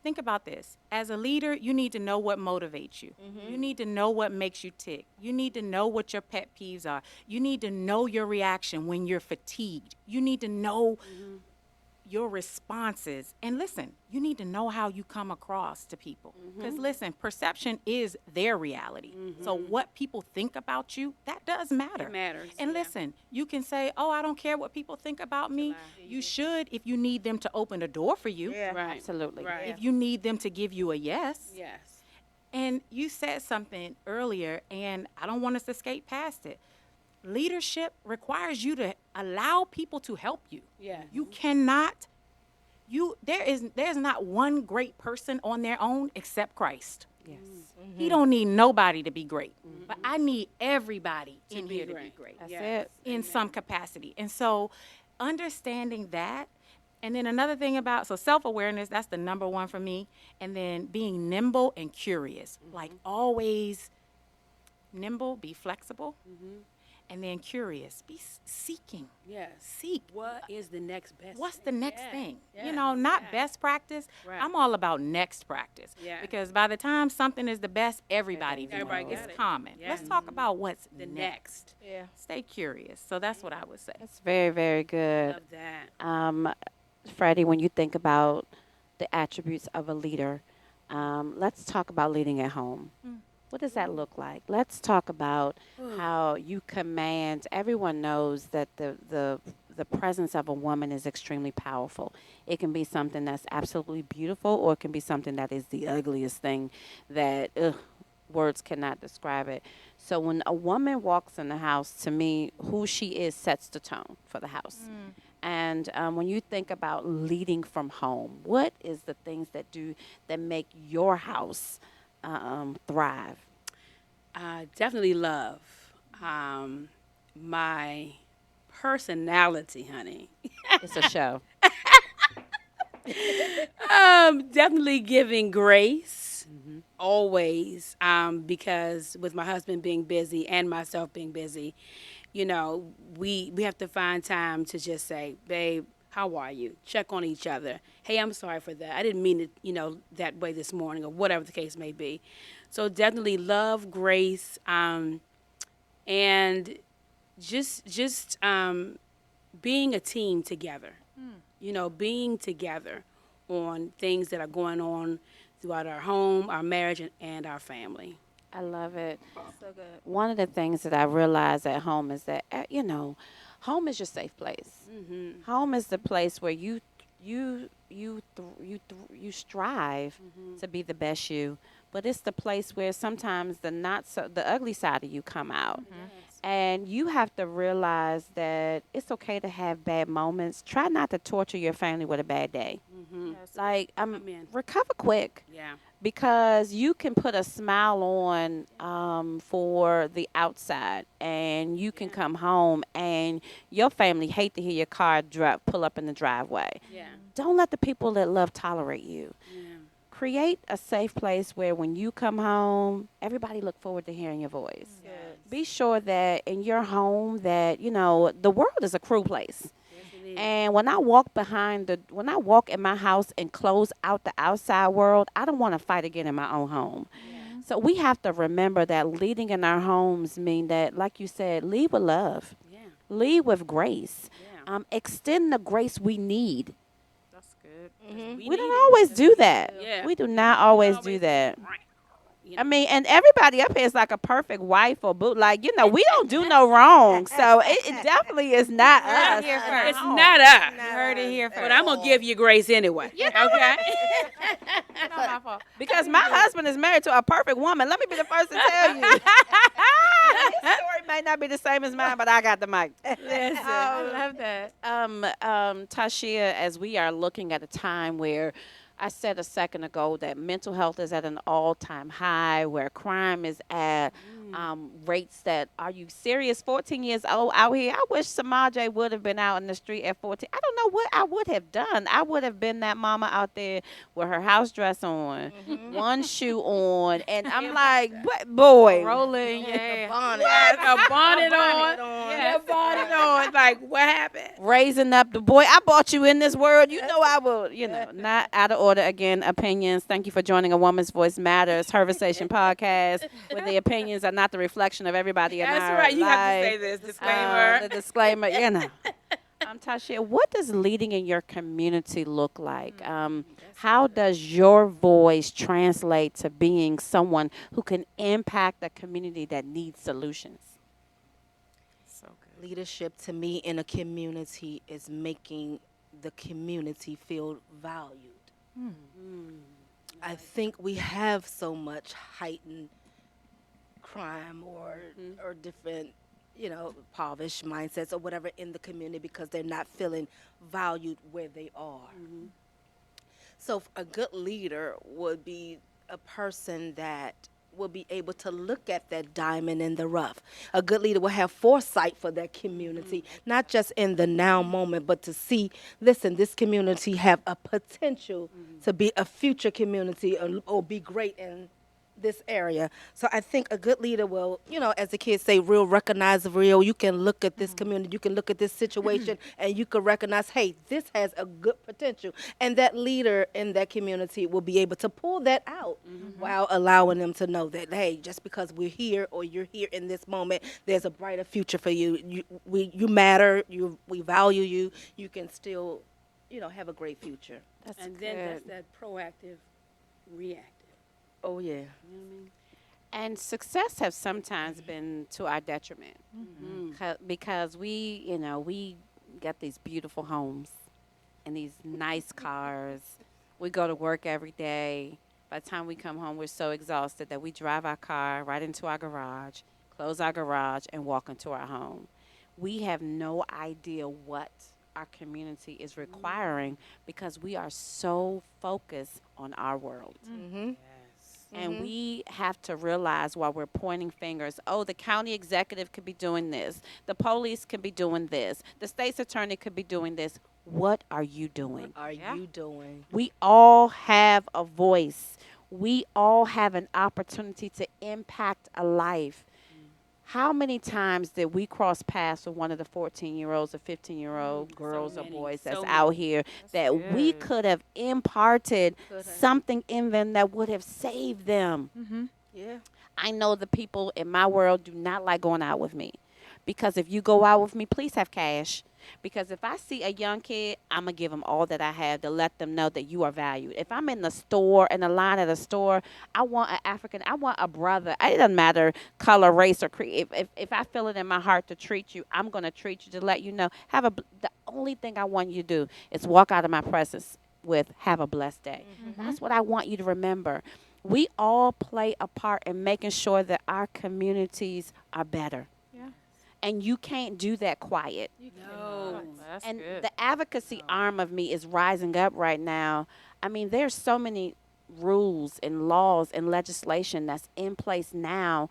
Think about this. As a leader, you need to know what motivates you. You need to know what makes you tick. You need to know what your pet peeves are. You need to know your reaction when you're fatigued. You need to know your responses. And listen, you need to know how you come across to people. Because listen, perception is their reality. So what people think about you, that does matter. It matters, And yeah. listen, you can say, oh, I don't care what people think about me. You should if you need them to open a door for you. Yeah. Right. Absolutely. Right. If you need them to give you a yes. Yes. And you said something earlier, and I don't want us to skate past it. Leadership requires you to allow people to help you. Yeah. You cannot there's not one great person on their own except Christ. Yes. He don't need nobody to be great. But I need everybody in be here to be great. great That's Yes. it. in some capacity. And so understanding that, and then another thing about, so self-awareness, that's the number one for me. And then being nimble and curious. Like always nimble, be flexible. And then curious, be seeking. Yes. Seek. What is the next best? What's the thing? next Yeah. thing? Yeah. You know, not Yeah. best practice. Right. I'm all about next practice. Yeah. Because by the time something is the best, everybody doing Everybody it. got It's it. common. Yeah. Let's talk about what's The next. Yeah. Stay curious. So that's what I would say. That's very, very good. Love that. Freddie, when you think about the attributes of a leader, let's talk about leading at home. What does that look like? Let's talk about how you command. Everyone knows that the presence of a woman is extremely powerful. It can be something that's absolutely beautiful, or it can be something that is the ugliest thing that words cannot describe it. So when a woman walks in the house, to me, who she is sets the tone for the house. And when you think about leading from home, what is the things that make your house thrive? Definitely love my personality, honey. It's a show. Definitely giving grace always, because with my husband being busy and myself being busy, we have to find time to just say, babe, how are you? Check on each other. Hey, I'm sorry for that. I didn't mean it, that way this morning, or whatever the case may be. So definitely love, grace, and just being a team together. Being together on things that are going on throughout our home, our marriage, and our family. I love it. So good. One of the things that I realize at home is that home is your safe place. Home is the place where you strive to be the best you, but it's the place where sometimes the ugly side of you come out. And you have to realize that it's okay to have bad moments. Try not to torture your family with a bad day. Like, Amen. recover quick, Yeah. because you can put a smile on for the outside, and you can come home and your family hate to hear your car pull up in the driveway. Yeah. Don't let the people that love tolerate you. Yeah. Create a safe place where when you come home, everybody look forward to hearing your voice. Yes. Be sure that in your home that, the world is a cruel place. Yes, it is. And when I walk in my house and close out the outside world, I don't want to fight again in my own home. So we have to remember that leading in our homes mean that, like you said, lead with love, Yeah. lead with grace, Yeah. extend the grace we need. That's good. We don't always do that. Yeah. We do not always do always- that. I mean, and everybody up here is like a perfect wife or boo. Like, we don't do no wrong. So it definitely is not Heard us. it here in our first. It's home. not us. You heard it here But I'm first. gonna give you grace anyway. Okay. It's not my fault. Because my husband is married to a perfect woman. Let me be the first to tell you. His story may not be the same as mine, but I got the mic. Listen. I love that. Tashiea, as we are looking at a time where I said a second ago that mental health is at an all-time high, where crime is at rates that, are you serious? 14 years old out here. I wish Samaje would have been out in the street at 14. I don't know what I would have done. I would have been that mama out there with her house dress on, one shoe on, and I'm like, what boy? Rolling, The yeah. bonnet. A bonnet on. Yes. A bonnet on. Like, what happened? Raising up the boy. I brought you in this world. You know I will, not out of order again. Opinions. Thank you for joining A Woman's Voice Matters, HERversation podcast, where the opinions are not the reflection of everybody in That's our right. You have to life. say this disclaimer. The disclaimer, Tashiea, what does leading in your community look like? How does your voice translate to being someone who can impact a community that needs solutions? So good. Leadership to me in a community is making the community feel valued. I think we have so much heightened crime or different, impoverished mindsets or whatever in the community because they're not feeling valued where they are. So a good leader would be a person that will be able to look at that diamond in the rough. A good leader will have foresight for their community, not just in the now moment, but to see, listen, this community have a potential to be a future community or be great in this area. So I think a good leader will, as the kids say, real recognize real. You can look at this community, you can look at this situation, and you can recognize, hey, this has a good potential. And that leader in that community will be able to pull that out while allowing them to know that, hey, just because we're here or you're here in this moment, there's a brighter future for you. You matter. We value you. You can still, have a great future. That's And good. then that's that proactive, reactive. Oh yeah. And success has sometimes been to our detriment because we got these beautiful homes and these nice cars. We go to work every day. By the time we come home, we're so exhausted that we drive our car right into our garage, close our garage, and walk into our home. We have no idea what our community is requiring because we are so focused on our world. And we have to realize while we're pointing fingers, oh, the county executive could be doing this. The police could be doing this. The state's attorney could be doing this. What are you doing? Are you doing? We all have a voice. We all have an opportunity to impact a life. How many times did we cross paths with one of the 14-year-olds or 15-year-old girls or many, boys so that's many. out here that we good. could have imparted something in them that would have saved them? Yeah. I know the people in my world do not like going out with me. Because if you go out with me, please have cash. Because if I see a young kid, I'm going to give them all that I have to let them know that you are valued. If I'm in the store, in the line at a store, I want an African, I want a brother. It doesn't matter color, race, or creed. If I feel it in my heart to treat you, I'm going to treat you to let you know. The only thing I want you to do is walk out of my presence with have a blessed day. That's what I want you to remember. We all play a part in making sure that our communities are better. And you can't do that quiet. No. That's And good. the advocacy arm of me is rising up right now. I mean, there's so many rules and laws and legislation that's in place now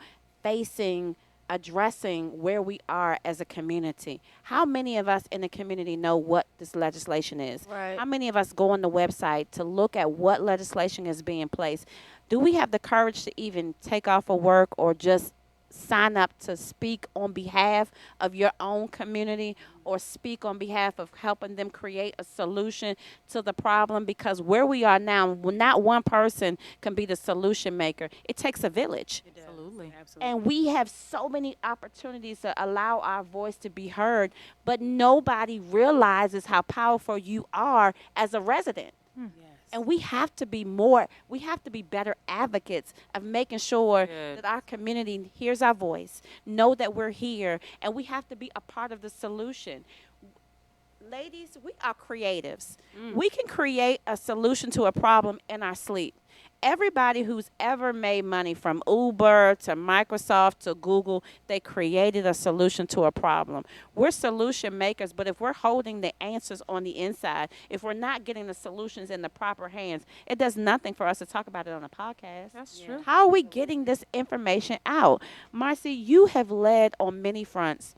addressing where we are as a community. How many of us in the community know what this legislation is? Right. How many of us go on the website to look at what legislation is being placed? Do we have the courage to even take off of work or just sign up to speak on behalf of your own community or speak on behalf of helping them create a solution to the problem? Because where we are now, not one person can be the solution maker. It takes a village. Absolutely. And we have so many opportunities to allow our voice to be heard, but nobody realizes how powerful you are as a resident. And we have to be more, we have to be better advocates of making sure Good. that our community hears our voice, know that we're here, and we have to be a part of the solution. Ladies, we are creatives. We can create a solution to a problem in our sleep. Everybody who's ever made money from Uber to Microsoft to Google, they created a solution to a problem. We're solution makers, but if we're holding the answers on the inside, if we're not getting the solutions in the proper hands, it does nothing for us to talk about it on a podcast. That's Yeah. true. How are we getting this information out? Marcy, you have led on many fronts.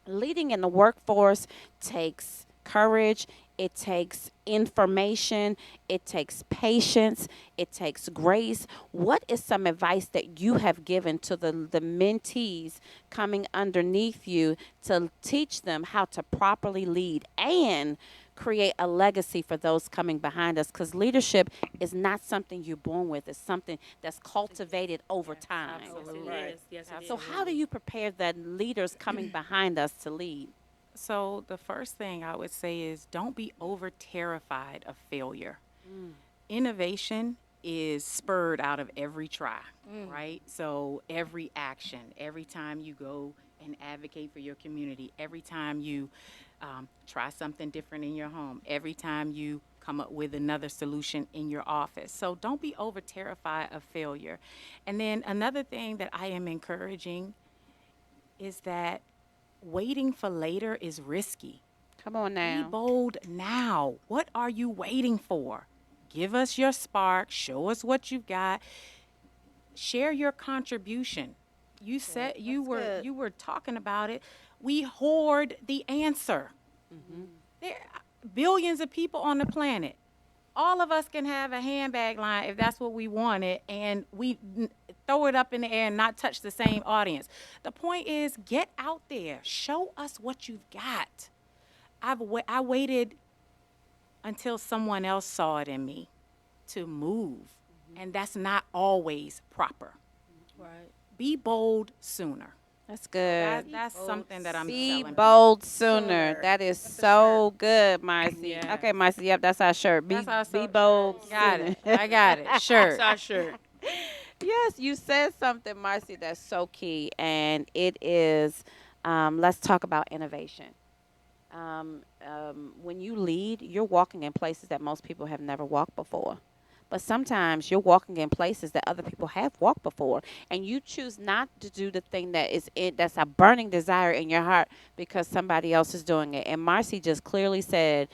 Leading in the workforce takes courage, it takes information, it takes patience, it takes grace. What is some advice that you have given to the mentees coming underneath you to teach them how to properly lead and create a legacy for those coming behind us? Because leadership is not something you're born with, it's something that's cultivated over time. Yes, Absolutely. it Right. is. Yes, it is. So, how do you prepare the leaders coming behind us to lead? So the first thing I would say is don't be over terrified of failure. Innovation is spurred out of every try, right? So every action, every time you go and advocate for your community, every time you try something different in your home, every time you come up with another solution in your office. So don't be over terrified of failure. And then another thing that I am encouraging is that waiting for later is risky. Come on Be now. bold now. What are you waiting for? Give us your spark. Show us what you've got. Share your contribution. You said good. you were talking about it. We hoard the answer. There are billions of people on the planet. All of us can have a handbag line if that's what we wanted, and throw it up in the air and not touch the same audience. The point is, get out there. Show us what you've got. I waited until someone else saw it in me to move, and that's not always proper. Right. Be bold sooner. That's good. That's bold something that I'm Be telling people. bold sooner. Sooner. That is That's a so good, Marcy. Yeah. Okay, Marcy. Yep, that's our shirt. That's our Be shirt. bold Got sooner. it. I got it. Sure. That's our shirt. Yes, you said something, Marcy, that's so key, and it is. Let's talk about innovation. When you lead, you're walking in places that most people have never walked before. But sometimes you're walking in places that other people have walked before, and you choose not to do the thing that's a burning desire in your heart because somebody else is doing it. And Marcy just clearly said,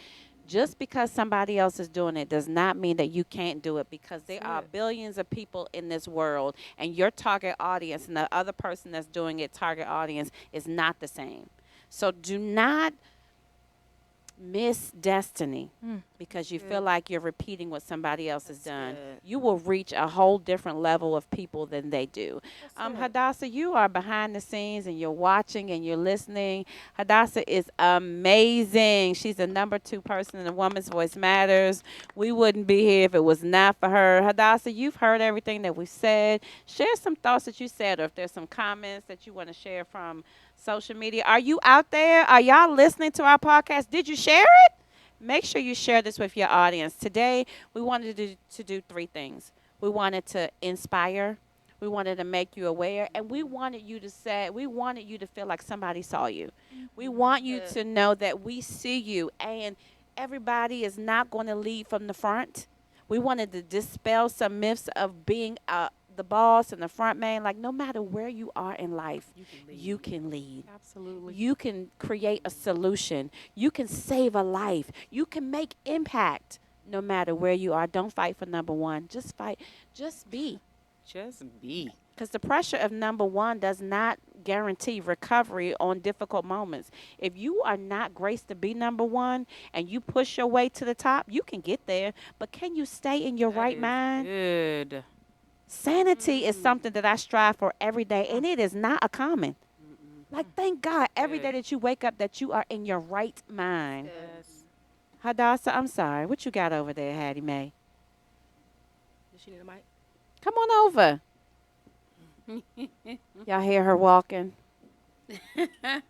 just because somebody else is doing it does not mean that you can't do it, because there are billions of people in this world, and your target audience and the other person that's doing it target audience is not the same. So do not miss destiny because you feel like you're repeating what somebody else has done. good. You will reach a whole different level of people than they do. Hadassah, you are behind the scenes and you're watching and you're listening. Hadassah is amazing. She's the #2 person in the Woman's Voice Matters. We wouldn't be here if it was not for her. Hadassah, you've heard everything that we said. Share some thoughts that you said, or if there's some comments that you want to share from social media. Are you out there? Are y'all listening to our podcast? Did you share it? Make sure you share this with your audience. Today, we wanted to do 3 things. We wanted to inspire, we wanted to make you aware, and we wanted you to feel like somebody saw you. We want you Good. to know that we see you, and everybody is not going to lead from the front. We wanted to dispel some myths of being the boss and the front man. Like, no matter where you are in life, you can lead. Absolutely. You can create a solution. You can save a life. You can make impact no matter where you are. Don't fight for #1. Just fight. Just be. Just be. Because the pressure of #1 does not guarantee recovery on difficult moments. If you are not graced to be #1 and you push your way to the top, you can get there. But can you stay in your That right is mind? Good. Sanity is something that I strive for every day, and it is not a common. Like, thank God every day Good. that you wake up that you are in your right mind. Good. Yes. Hadassah, I'm sorry. What you got over there, Hattie Mae? Does she need a mic? Come on over. Y'all hear her walking? She can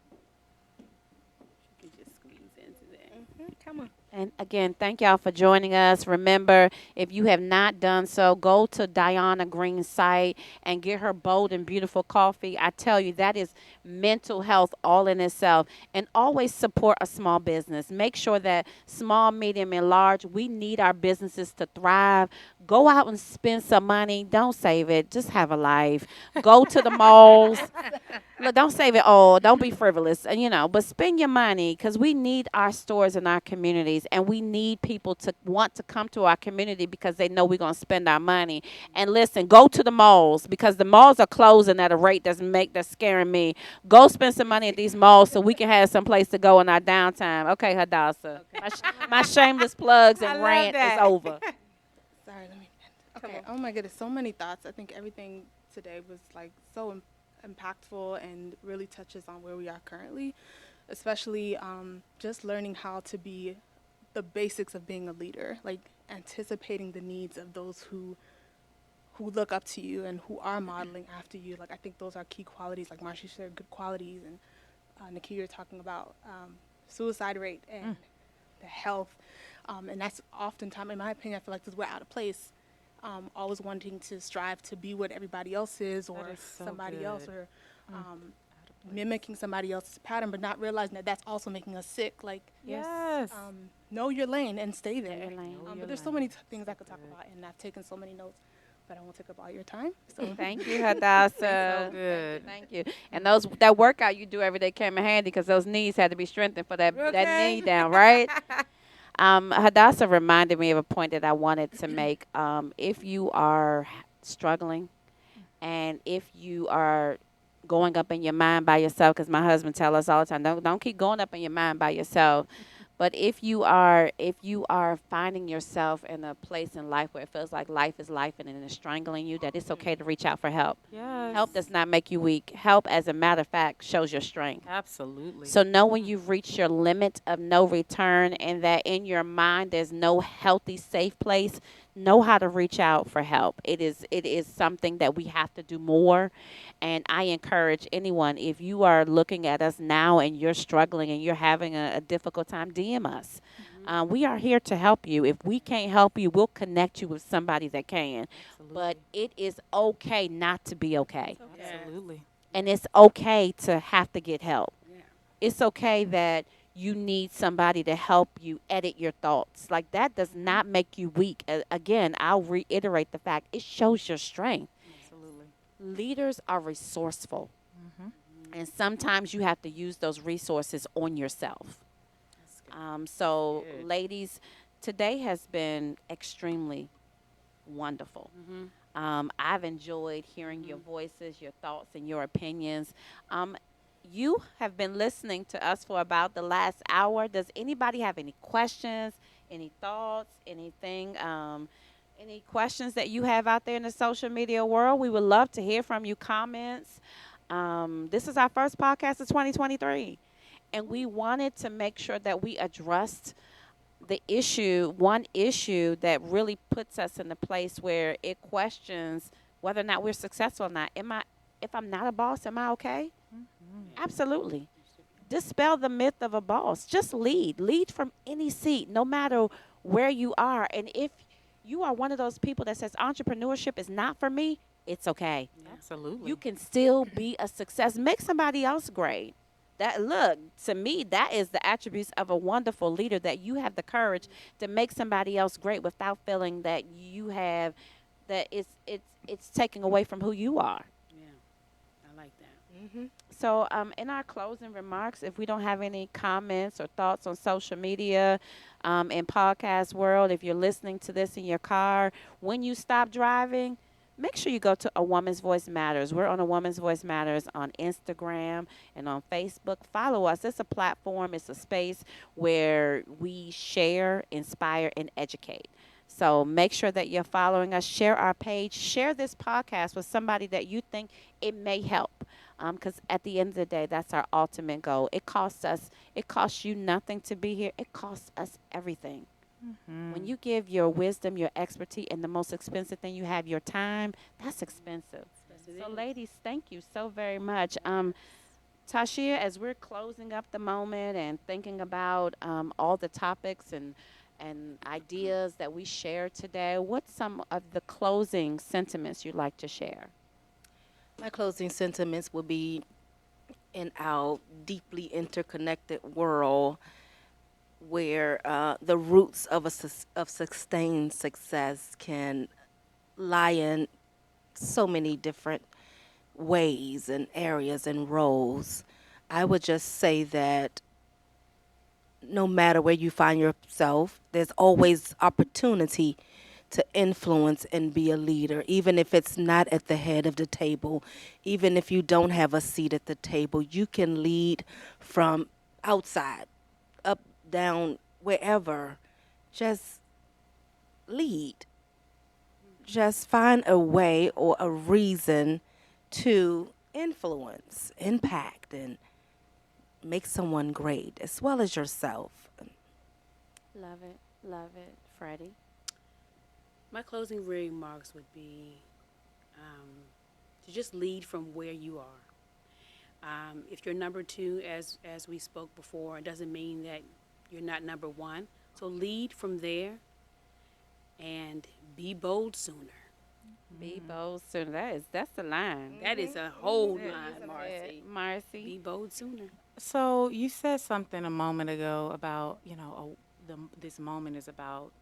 just squeeze into that. Come on. And again, thank y'all for joining us. Remember, if you have not done so, go to Diana Green's site and get her bold and beautiful coffee. I tell you, that is mental health all in itself. And always support a small business. Make sure that small, medium, and large, we need our businesses to thrive. Go out and spend some money. Don't save it. Just have a life. Go to the malls. Look, don't save it all. Don't be frivolous, but spend your money because we need our stores in our communities, and we need people to want to come to our community because they know we're gonna spend our money. And listen, go to the malls because the malls are closing at a rate that's scaring me. Go spend some money at these malls so we can have some place to go in our downtime. Okay, Hadassah. My shameless plugs I and love rant is that. over. Sorry, let me. Okay. Oh my goodness, so many thoughts. I think everything today was like so impactful and really touches on where we are currently, especially just learning how to be the basics of being a leader, like anticipating the needs of those who look up to you and who are modeling after you. Like I think those are key qualities. Like Marci shared good qualities, and Nakia, you're talking about suicide rate and the health, and that's oftentimes, in my opinion, I feel like this, we're out of place. Always wanting to strive to be what everybody else is, or That is so somebody else, good. or mimicking somebody else's pattern, but not realizing that that's also making us sick. Like, Yes. know your lane and stay there. your lane. Know But your there's so lane. many things I could talk about, and I've taken so many notes, but I won't take up all your time. So Thank you, Hadassah. So good. Thank you. And that workout you do every day came in handy because those knees had to be strengthened for that knee down, right? Hadassah reminded me of a point that I wanted to make. If you are struggling, and if you are going up in your mind by yourself, because my husband tell us all the time, don't keep going up in your mind by yourself. But if you are finding yourself in a place in life where it feels like life is life and it is strangling you, that it's okay to reach out for help. Yes. Help does not make you weak. Help, as a matter of fact, shows your strength. Absolutely. So know when you've reached your limit of no return and that in your mind there's no healthy, safe place, know how to reach out for help. It is something that we have to do more. And I encourage anyone, if you are looking at us now and you're struggling and you're having a difficult time, DM us. We are here to help you. If we can't help you, we'll connect you with somebody that can. But Absolutely. it is okay not to be okay. Absolutely. And it's okay to have to get help. Yeah. It's okay that you need somebody to help you edit your thoughts. Like that does not make you weak. Again, I'll reiterate the fact it shows your strength. Absolutely. Leaders are resourceful, Mm-hmm. and sometimes you have to use those resources on yourself. So, Good. ladies, today has been extremely wonderful. I've enjoyed hearing your voices, your thoughts, and your opinions. Um, you have been listening to us for about the last hour. Does anybody have any questions, any thoughts, anything? Any questions that you have out there in the social media world? We would love to hear from you. Comments. This is our first podcast of 2023, and we wanted to make sure that we addressed one issue that really puts us in a place where it questions whether or not we're successful or not. If I'm not a boss, am I okay? Absolutely. Dispel the myth of a boss. Just lead from any seat, no matter where you are. And if you are one of those people that says entrepreneurship is not for me, it's okay. Absolutely. You can still be a success. Make somebody else great. That look to me, that is the attributes of a wonderful leader, that you have the courage to make somebody else great without feeling that you have that it's taking away from who you are. Yeah. I like that. So, in our closing remarks, if we don't have any comments or thoughts on social media, in podcast world, if you're listening to this in your car, when you stop driving, make sure you go to A Woman's Voice Matters. We're on A Woman's Voice Matters on Instagram and on Facebook. Follow us. It's a platform, it's a space where we share, inspire, and educate. So make sure that you're following us. Share our page. Share this podcast with somebody that you think it may help. Because at the end of the day, that's our ultimate goal. It costs us. It costs you nothing to be here. It costs us everything. When you give your wisdom, your expertise, and the most expensive thing you have, your time, that's expensive. Yes, it So, is. ladies, thank you so very much. Tashiea, as we're closing up the moment and thinking about all the topics and ideas that we shared today, what's some of the closing sentiments you'd like to share? My closing sentiments will be in our deeply interconnected world where the roots of of sustained success can lie in so many different ways and areas and roles. I would just say that no matter where you find yourself, there's always opportunity to influence and be a leader, even if it's not at the head of the table, even if you don't have a seat at the table, you can lead from outside, up, down, wherever. Just lead. Just find a way or a reason to influence, impact, and make someone great as well as yourself. Love it. Love it. Freddie? My closing remarks would be um, to just lead from where you are. If you're number two, as we spoke before, it doesn't mean that you're not number one. So lead from there and be bold sooner. Be bold sooner. That's the line. That is a whole That line, is it. Marcy. Be Marcy? bold sooner. So you said something a moment ago about, this moment is about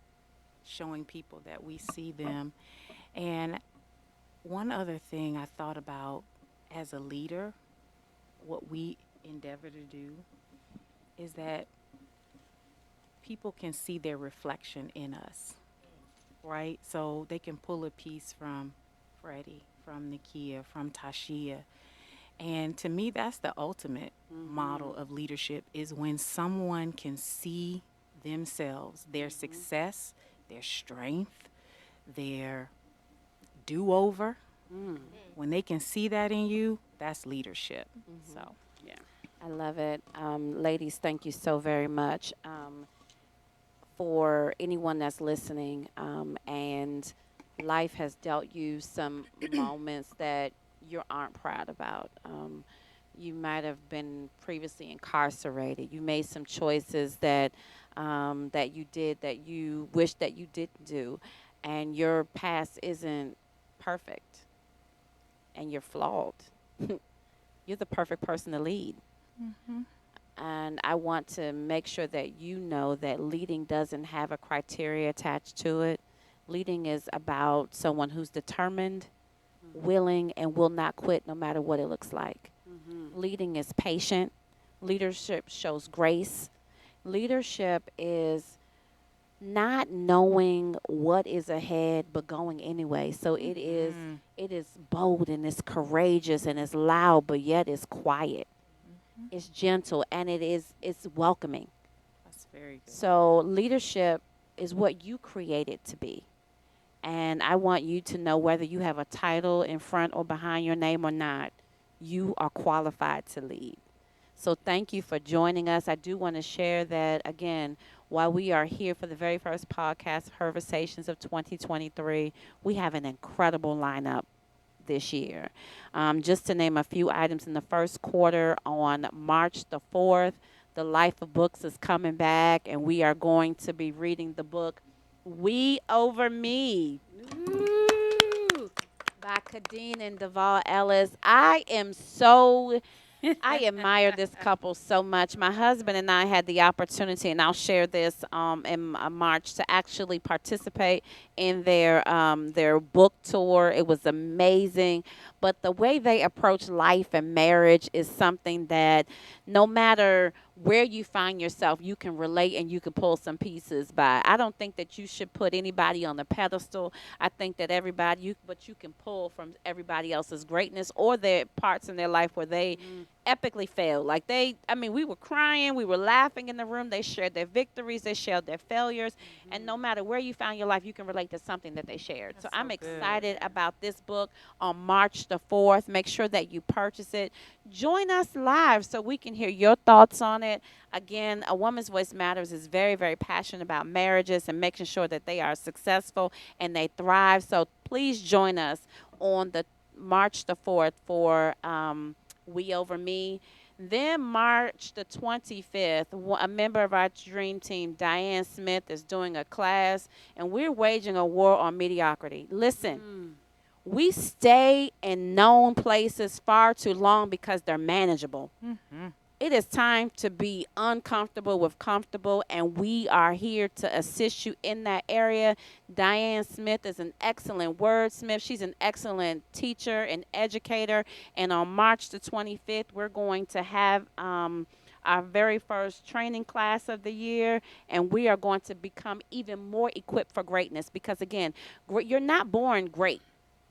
showing people that we see them. And one other thing I thought about as a leader, what we endeavor to do is that people can see their reflection in us, right? So they can pull a piece from Freddie, from Nakia, from Tashiea. And to me, that's the ultimate model of leadership is when someone can see themselves, their success, their strength, their do-over. When they can see that in you, that's leadership. So, Yeah. I love it. Ladies, thank you so very much. For anyone that's listening, and life has dealt you some moments that you aren't proud about. You might have been previously incarcerated. You made some choices that you did that you wish that you didn't do, and your past isn't perfect, and you're flawed. You're the perfect person to lead. And I want to make sure that you know that leading doesn't have a criteria attached to it. Leading is about someone who's determined, willing, and will not quit no matter what it looks like. Leading is patient. Leadership shows grace. Leadership is not knowing what is ahead but going anyway. So it is bold and it's courageous and it's loud but yet it's quiet. It's gentle and it's welcoming. that's very good. So leadership is what you create it to be. And I want you to know whether you have a title in front or behind your name or not, you are qualified to lead. So thank you for joining us. I do want to share that again, while we are here for the very first podcast, HERversations of 2023, we have an incredible lineup this year. Just to name a few items in the first quarter on March the 4th, The Life of Books is coming back, and we are going to be reading the book We Over Me Ooh. by Kadeen and Deval Ellis. I admire this couple so much. My husband and I had the opportunity, and I'll share this in March, to actually participate in their book tour. It was amazing. But the way they approach life and marriage is something that no matter where you find yourself, you can relate and you can pull some pieces by. I don't think that you should put anybody on a pedestal. I think that but you can pull from everybody else's greatness or their parts in their life where they epically failed. Like we were crying, we were laughing in the room. They shared their victories, they shared their failures, and no matter where you found your life, you can relate to something that they shared. So That's I'm so good. excited about this book on March the 4th. Make sure that you purchase it. Join us live so we can hear your thoughts on it. Again, A Woman's Voice Matters is very, very passionate about marriages and making sure that they are successful and they thrive. So please join us on the March the 4th for We Over Me. Then March the 25th, a member of our dream team, Diane Smith, is doing a class, and we're waging a war on mediocrity. Listen, we stay in known places far too long because they're manageable. It is time to be uncomfortable with comfortable, and we are here to assist you in that area. Diane Smith is an excellent wordsmith. She's an excellent teacher and educator. And on March the 25th, we're going to have our very first training class of the year, and we are going to become even more equipped for greatness because, again, you're not born great.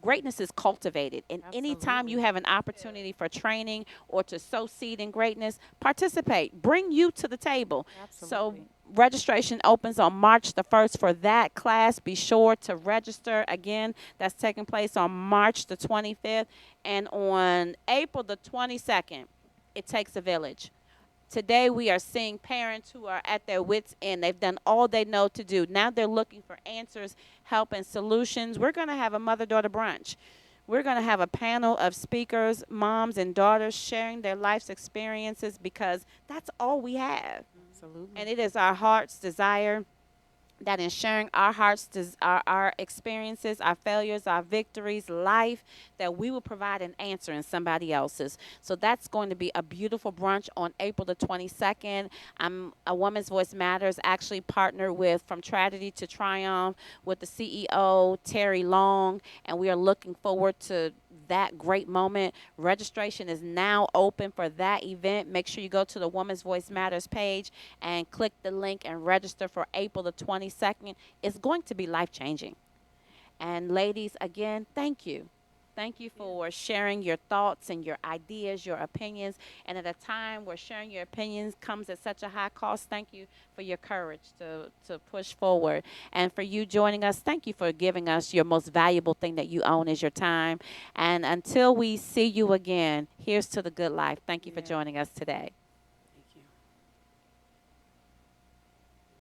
Greatness is cultivated. And anytime you Absolutely. have an opportunity for training or to sow seed in greatness, participate. Bring you to the table. So Absolutely. registration opens on March the 1st for that class. Be sure to register. Again, that's taking place on March the 25th. And on April the 22nd, it takes a village. Today, we are seeing parents who are at their wits' end. They've done all they know to do. Now they're looking for answers, help, and solutions. We're going to have a mother daughter brunch. We're going to have a panel of speakers, moms and daughters sharing their life's experiences because that's all we have. Absolutely. And it is our heart's desire that in sharing our hearts, our experiences, our failures, our victories, life, that we will provide an answer in somebody else's. So that's going to be a beautiful brunch on April the 22nd. I'm a Woman's Voice Matters actually partnered with From Tragedy to Triumph with the CEO, Terry Long, and we are looking forward to that great moment. Registration is now open for that event. Make sure you go to the Woman's Voice Matters page and click the link and register for April the 22nd. It's going to be life changing. And ladies, again, thank you. Thank you for sharing your thoughts and your ideas, your opinions. And at a time where sharing your opinions comes at such a high cost, thank you for your courage to push forward. And for you joining us, thank you for giving us your most valuable thing that you own is your time. And until we see you again, here's to the good life. Thank you for Yeah. joining us today.